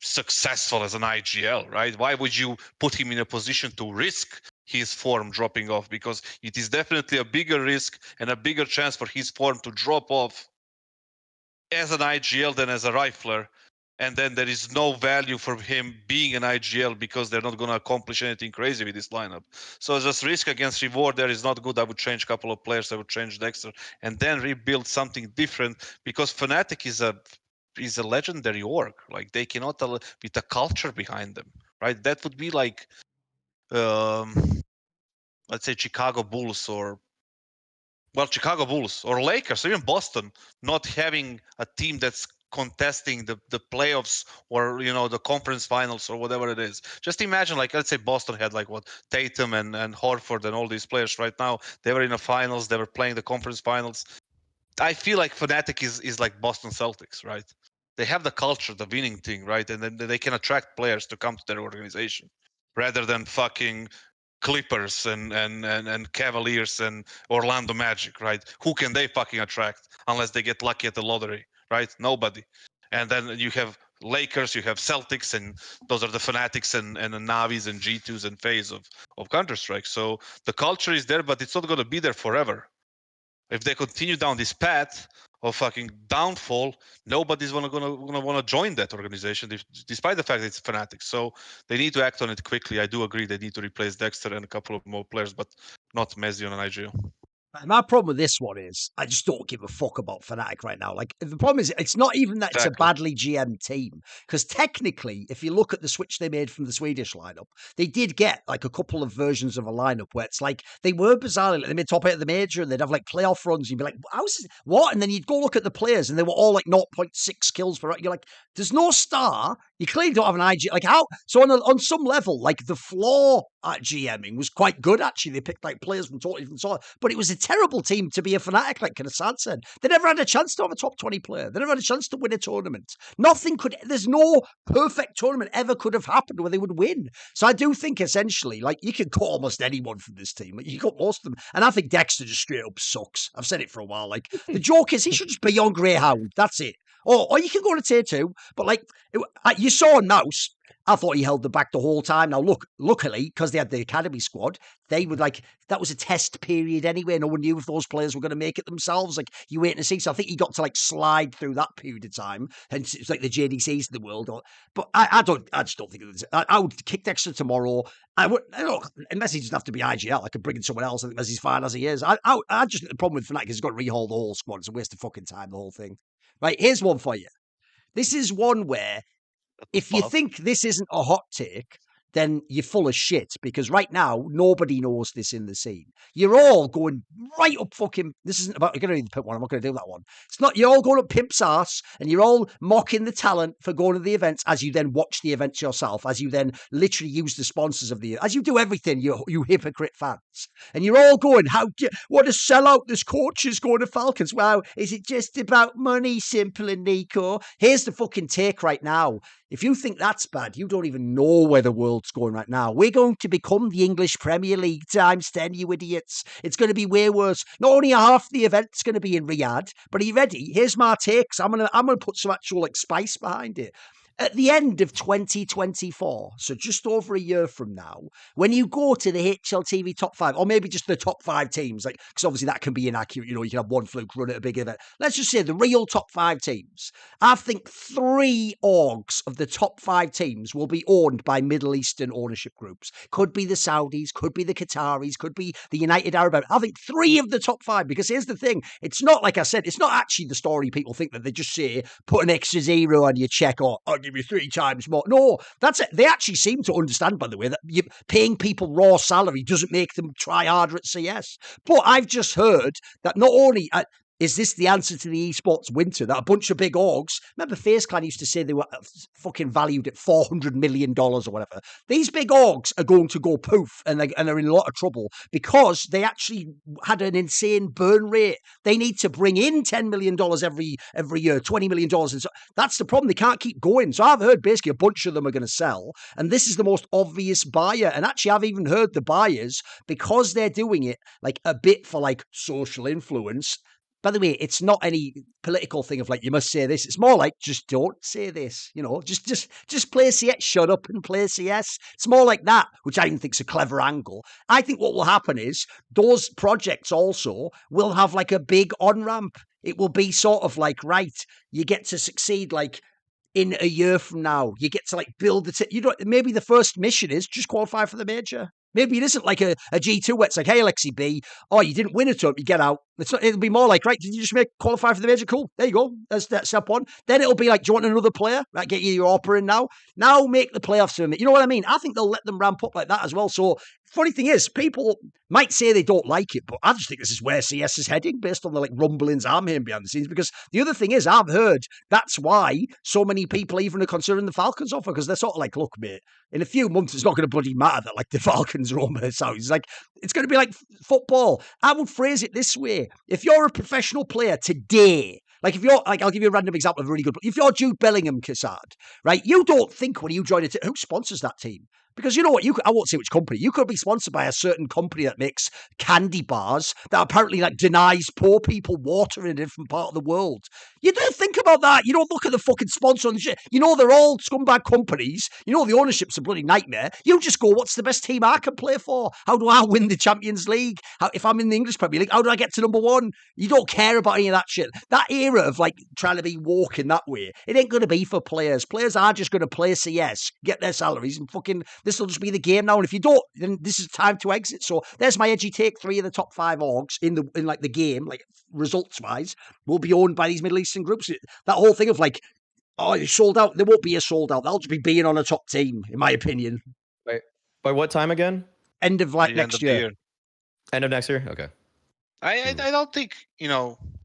successful as an IGL, right? Why would you put him in a position to risk his form dropping off? Because it is definitely a bigger risk and a bigger chance for his form to drop off as an IGL than as a rifler. And then there is no value for him being an IGL, because they're not going to accomplish anything crazy with this lineup. So just risk against reward there is not good. I would change a couple of players. I would change Dexter and then rebuild something different, because Fnatic is a legendary org. Like, they cannot with a culture behind them, right? That would be like, let's say Chicago Bulls or Lakers, or even Boston, not having a team that's contesting the playoffs, or the conference finals, or whatever it is. Just imagine, like, let's say Boston had like what, Tatum and Horford and all these players. Right now they were in the finals, they were playing the conference finals. I feel like Fnatic is like Boston Celtics, right? They have the culture, the winning thing, right? And then they can attract players to come to their organization, rather than fucking Clippers and Cavaliers and Orlando Magic, right? Who can they fucking attract unless they get lucky at the lottery, right? Nobody. And then you have Lakers, you have Celtics, and those are the Fanatics and the Navis and G2s and FaZe of Counter-Strike. So the culture is there, but it's not going to be there forever. If they continue down this path of fucking downfall, nobody's gonna want to join that organization, despite the fact that it's Fnatic. So they need to act on it quickly. I do agree they need to replace Dexter and a couple of more players, but not Mezii on an IGL. My problem with this one is I just don't give a fuck about Fnatic right now. Like, the problem is it's not even that it's a badly GM team, because technically, if you look at the switch they made from the Swedish lineup, they did get like a couple of versions of a lineup where it's like they were bizarrely, like, they made top 8 of the major and they'd have like playoff runs. You'd be like, how's this? What? And then you'd go look at the players and they were all like 0.6 kills per. You're like, there's no star. You clearly don't have an IG. Like, how? So on some level, like, the flaw at GMing was quite good, actually. They picked like players from totally different sorts, but it was a terrible team to be a Fnatic, like kassad said. They never had a chance to have a top 20 player. They never had a chance to win a tournament. There's no perfect tournament ever could have happened where they would win. So I do think, essentially, like, you can cut almost anyone from this team. Like, you cut most of them. And I think Dexter just straight up sucks. I've said it for a while. Like, the joke is he should just be on Greyhound. That's it. Or you can go to tier 2, but like, you saw on Mouse, I thought he held them back the whole time. Now, luckily, because they had the academy squad, they would like, that was a test period anyway. No one knew if those players were going to make it themselves. Like, you wait and see. So I think he got to like slide through that period of time. And it's like the JDCs of the world. But I just don't think I would kick Dexter tomorrow. I would, look, and Mezii doesn't have to be IGL. I could bring in someone else. I think Mezzi's fine as he is. I just think the problem with Fnatic is he's got to rehaul the whole squad. It's a waste of fucking time, the whole thing. Right, here's one for you. This is one where, if you think this isn't a hot take, then you're full of shit, because right now, nobody knows this in the scene. You're all going right up fucking, this isn't about, you're going to pimp one, I'm not going to do that one. It's not, you're all going up pimp's ass, and you're all mocking the talent for going to the events, as you then watch the events yourself, as you then literally use the sponsors of the, as you do everything, you hypocrite fans. And you're all going, what a sellout, this coach is going to Falcons. Wow, is it just about money, Simple and Nico? Here's the fucking take right now. If you think that's bad, you don't even know where the world's going right now. We're going to become the English Premier League times 10, you idiots. It's going to be way worse. Not only half the event's going to be in Riyadh, but are you ready? Here's my takes. I'm gonna put some actual like spice behind it. at the end of 2024, so just over a year from now, when you go to the HLTV top 5, or maybe just the top 5 teams, like, because obviously that can be inaccurate, you can have one fluke run at a big event. Let's just say the real top 5 teams. I think 3 orgs of the top 5 teams will be owned by Middle Eastern ownership groups. Could be the Saudis, could be the Qataris, could be the United Arab Emirates. I think 3 of the top 5, because here's the thing, it's not, like I said, it's not actually the story people think that they just say, put an extra 0 on your check, or I'll give you 3 times more. No, that's it. They actually seem to understand, by the way, that paying people raw salary doesn't make them try harder at CS. But I've just heard that not only is this the answer to the esports winter, that a bunch of big orgs, remember FaZe Clan used to say they were fucking valued at $400 million or whatever. These big orgs are going to go poof, and are in a lot of trouble because they actually had an insane burn rate. They need to bring in $10 million every year, $20 million. And so that's the problem. They can't keep going. So I've heard basically a bunch of them are going to sell, and this is the most obvious buyer. And actually, I've even heard the buyers, because they're doing it like a bit for like social influence. By the way, it's not any political thing of like, you must say this. It's more like, just don't say this, just play CS, shut up and play CS. It's more like that, which I even think is a clever angle. I think what will happen is those projects also will have like a big on-ramp. It will be sort of like, right, you get to succeed like in a year from now. You get to like build the maybe the first mission is just qualify for the major. Maybe it isn't like a G2 where it's like, hey, Alexi B, oh, you didn't win a tournament, you get out. It'll be more like, right, did you just qualify for the major? Cool, there you go. That's step 1. Then it'll be like, do you want another player? Right, get you your AWPer in now. Now make the playoffs for me. You know what I mean? I think they'll let them ramp up like that as well. So, funny thing is, people might say they don't like it, but I just think this is where CS is heading based on the like rumblings I'm hearing behind the scenes. Because the other thing is, I've heard that's why so many people even are considering the Falcons offer, because they're sort of like, look, mate, in a few months it's not going to bloody matter that like the Falcons are on their side. It's like, it's going to be like football. I would phrase it this way: if you're a professional player today, like if you're like, I'll give you a random example of a really good. If you're Jude Bellingham, kassad, right? You don't think when you join a team, who sponsors that team? Because you know what, I won't say which company. You could be sponsored by a certain company that makes candy bars that apparently like denies poor people water in a different part of the world. You don't think about that. You don't look at the fucking sponsor on the shit. You know they're all scumbag companies. You know the ownership's a bloody nightmare. You just go, what's the best team I can play for? How do I win the Champions League? If I'm in the English Premier League, how do I get to number 1? You don't care about any of that shit. That era of like trying to be woke in that way, it ain't going to be for players. Players are just going to play CS, get their salaries, and fucking this will just be the game now. And if you don't, then this is time to exit. So there's my edgy take. 3 of the top 5 orgs in like the game, like results wise, will be owned by these Middle Eastern groups. That whole thing of like, oh, you sold out. There won't be a sold out. They'll just be being on a top team, in my opinion. Wait, by what time again? End of like next year. End of next year? Okay. I don't think,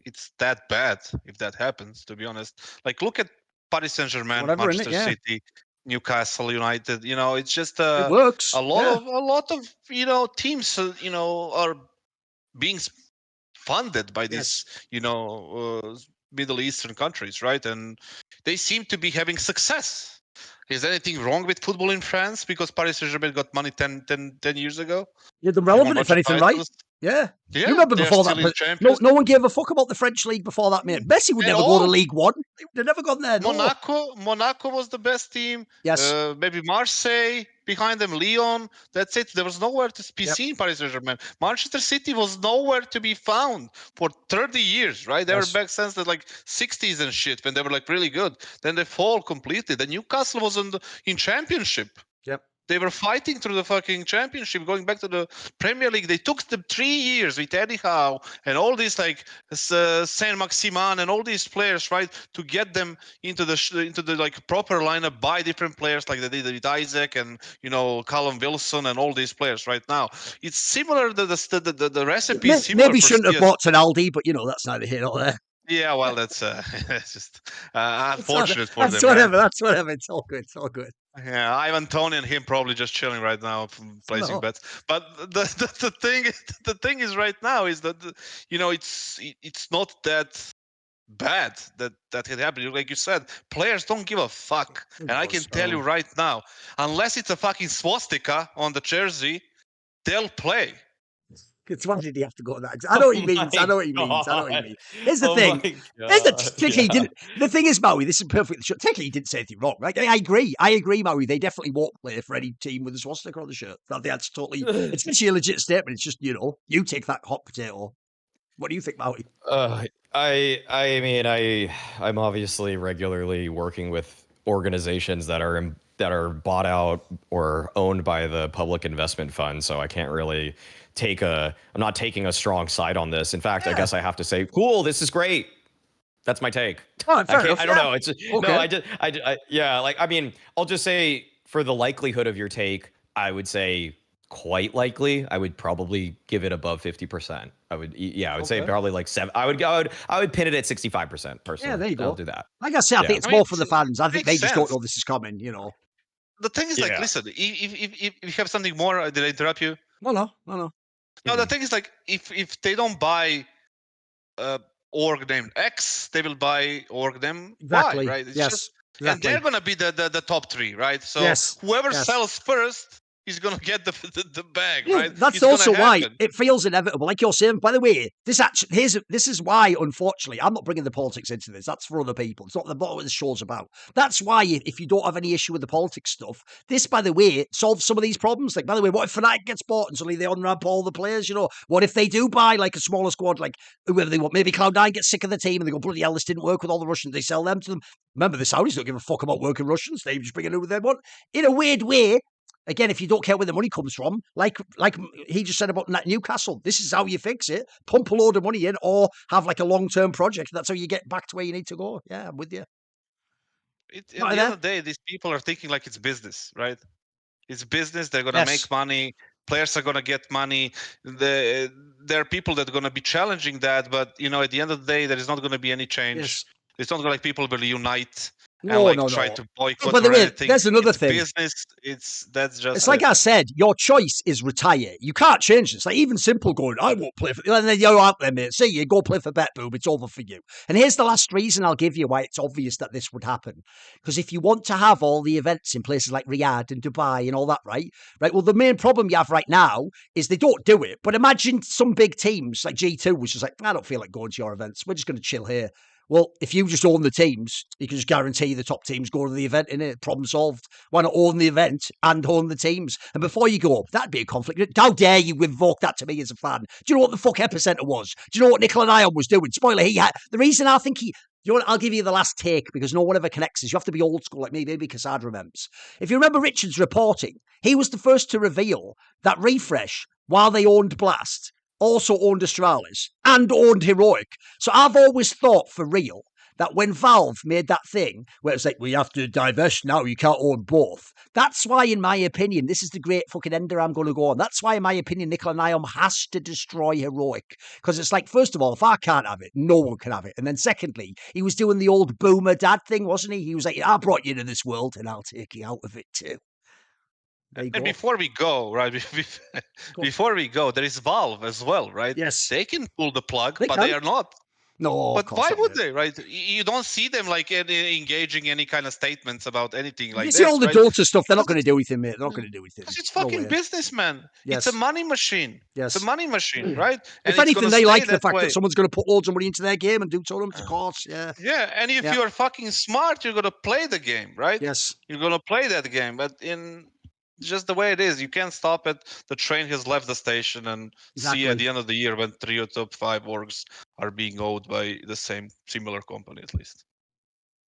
it's that bad if that happens, to be honest. Like, look at Paris Saint-Germain, Manchester City, Newcastle United. It's just it works. A lot of teams are being funded by these Middle Eastern countries, right? And they seem to be having success. Is anything wrong with football in France because Paris Saint-Germain got money 10 years ago? Yeah, the relevant, if anything, right? Yeah. You remember before that, no one gave a fuck about the French league before that, mate. Messi would never go to League One. They'd never gone there. Monaco was the best team. Yes. Maybe Marseille, behind them Lyon. That's it. There was nowhere to be seen, Paris Saint-Germain. Manchester City was nowhere to be found for 30 years, right? They were back since the like 60s and shit when they were like really good. Then they fall completely. Then Newcastle was in championship. Yep. They were fighting through the fucking championship, going back to the Premier League. They took them 3 years with Eddie Howe and all these like Saint-Maximin and all these players, right, to get them into the like proper lineup by different players like they did with Isaac and Callum Wilson and all these players. Right now, it's similar. The recipe is similar. Maybe shouldn't have bought Tonaldi, but that's neither here nor there. Yeah, well, that's just unfortunate for them. That's whatever. It's all good. It's all good. Yeah, Ivan Toney and him probably just chilling right now, placing bets. But the thing is right now is that it's not that bad that had happened. Like you said, players don't give a fuck, and I can tell you right now, unless it's a fucking swastika on the jersey, they'll play. Why did he have to go to that? I know what he means. I know what he means. I know what he means. Here's the thing. The thing is, Maui, this is perfect. Technically, he didn't say anything wrong. Right? I agree, Maui. They definitely won't play for any team with a swastika on the shirt. That's totally. It's actually a legit statement. It's just, you take that hot potato. What do you think, Maui? I mean, I'm obviously regularly working with organizations that are bought out or owned by the public investment fund, so I can't really I'm not taking a strong side on this. In fact, I guess I have to say, cool, this is great. That's my take. Oh, fair enough, I don't know. It's okay. No, I mean, I'll just say for the likelihood of your take, I would say quite likely. I would probably give it above 50%. I would say probably like 7. I would pin it at 65% personally. Yeah, there you go. I'll do that. Like I say, I think it's more for the fans. I think they just don't know this is coming, The thing is, like, listen, if you have something more, did I interrupt you? No. No, the thing is, like, if they don't buy org named X, they will buy org named Y, right? It's just, and they're gonna be the top 3, right? So whoever sells first is gonna get the bag, right? That's also why it feels inevitable. Like you're saying, by the way, this is why, unfortunately, I'm not bringing the politics into this. That's for other people. It's not what the show's about. That's why if you don't have any issue with the politics stuff, this, by the way, solves some of these problems. Like, by the way, what if Fnatic gets bought and suddenly they unwrap all the players? What if they do buy like a smaller squad, like whoever they want? Maybe Cloud9 gets sick of the team and they go, bloody hell, this didn't work with all the Russians. They sell them to them. Remember, the Saudis don't give a fuck about working Russians. They just bring in who they want. In a weird way, again, if you don't care where the money comes from, like he just said about Newcastle, this is how you fix it. Pump a load of money in or have like a long-term project. That's how you get back to where you need to go. Yeah, I'm with you. At the end of the day, these people are thinking like it's business, right? It's business. They're going to make money. Players are going to get money. There are people that are going to be challenging that. But, at the end of the day, there is not going to be any change. Yes. It's not like people will unite. No. Try to boycott By the way, anything. there's another thing. Business. It's like I said, your choice is retire. You can't change this. Like even simple going, I won't play for. And then you're out there, mate. See you go play for Bet Boom. It's over for you. And here's the last reason I'll give you why it's obvious that this would happen. Because if you want to have all the events in places like Riyadh and Dubai and all that, right? Well, the main problem you have right now is they don't do it. But imagine some big teams like G2, which is like, I don't feel like going to your events. We're just going to chill here. Well, if you just own the teams, you can just guarantee the top teams go to the event, innit? Problem solved. Why not own the event and own the teams? And before you go, that'd be a conflict. How dare you invoke that to me as a fan? Do you know what the fuck Epicenter was? Do you know what nickellAndION was doing? Spoiler, the reason I think I'll give you the last take because no one ever connects this. You have to be old school like me, maybe kassad remembers. If you remember Richard's reporting, he was the first to reveal that Refresh, while they owned Blast, also owned Astralis and owned Heroic. So I've always thought for real that when Valve made that thing where it's like, we have to divest now, you can't own both. That's why, in my opinion, this is the great fucking ender I'm going to go on. That's why, in my opinion, nickellAndION has to destroy Heroic. Because it's like, first of all, if I can't have it, no one can have it. And then secondly, he was doing the old boomer dad thing, wasn't he? He was like, I brought you into this world and I'll take you out of it too. And before we go, right? Before we go, there is Valve as well, right? Yes. They can pull the plug, but they are not. No, but why would they, right? You don't see them like engaging any kind of statements about anything like this. You see all the Dota stuff, they're not going to do anything, mate. They're not going to do anything. It's fucking business, man. Yes. It's a money machine. Yes. It's a money machine, right? If anything, they like the fact that someone's going to put loads of money into their game and do tournaments, of course. Yeah. Yeah, and if you're fucking smart, you're going to play the game, right? Yes. You're going to play that game, but just the way it is, you can't stop it. The train has left the station, and see at the end of the year when 3 of top 5 orgs are being owned by the same similar company, at least.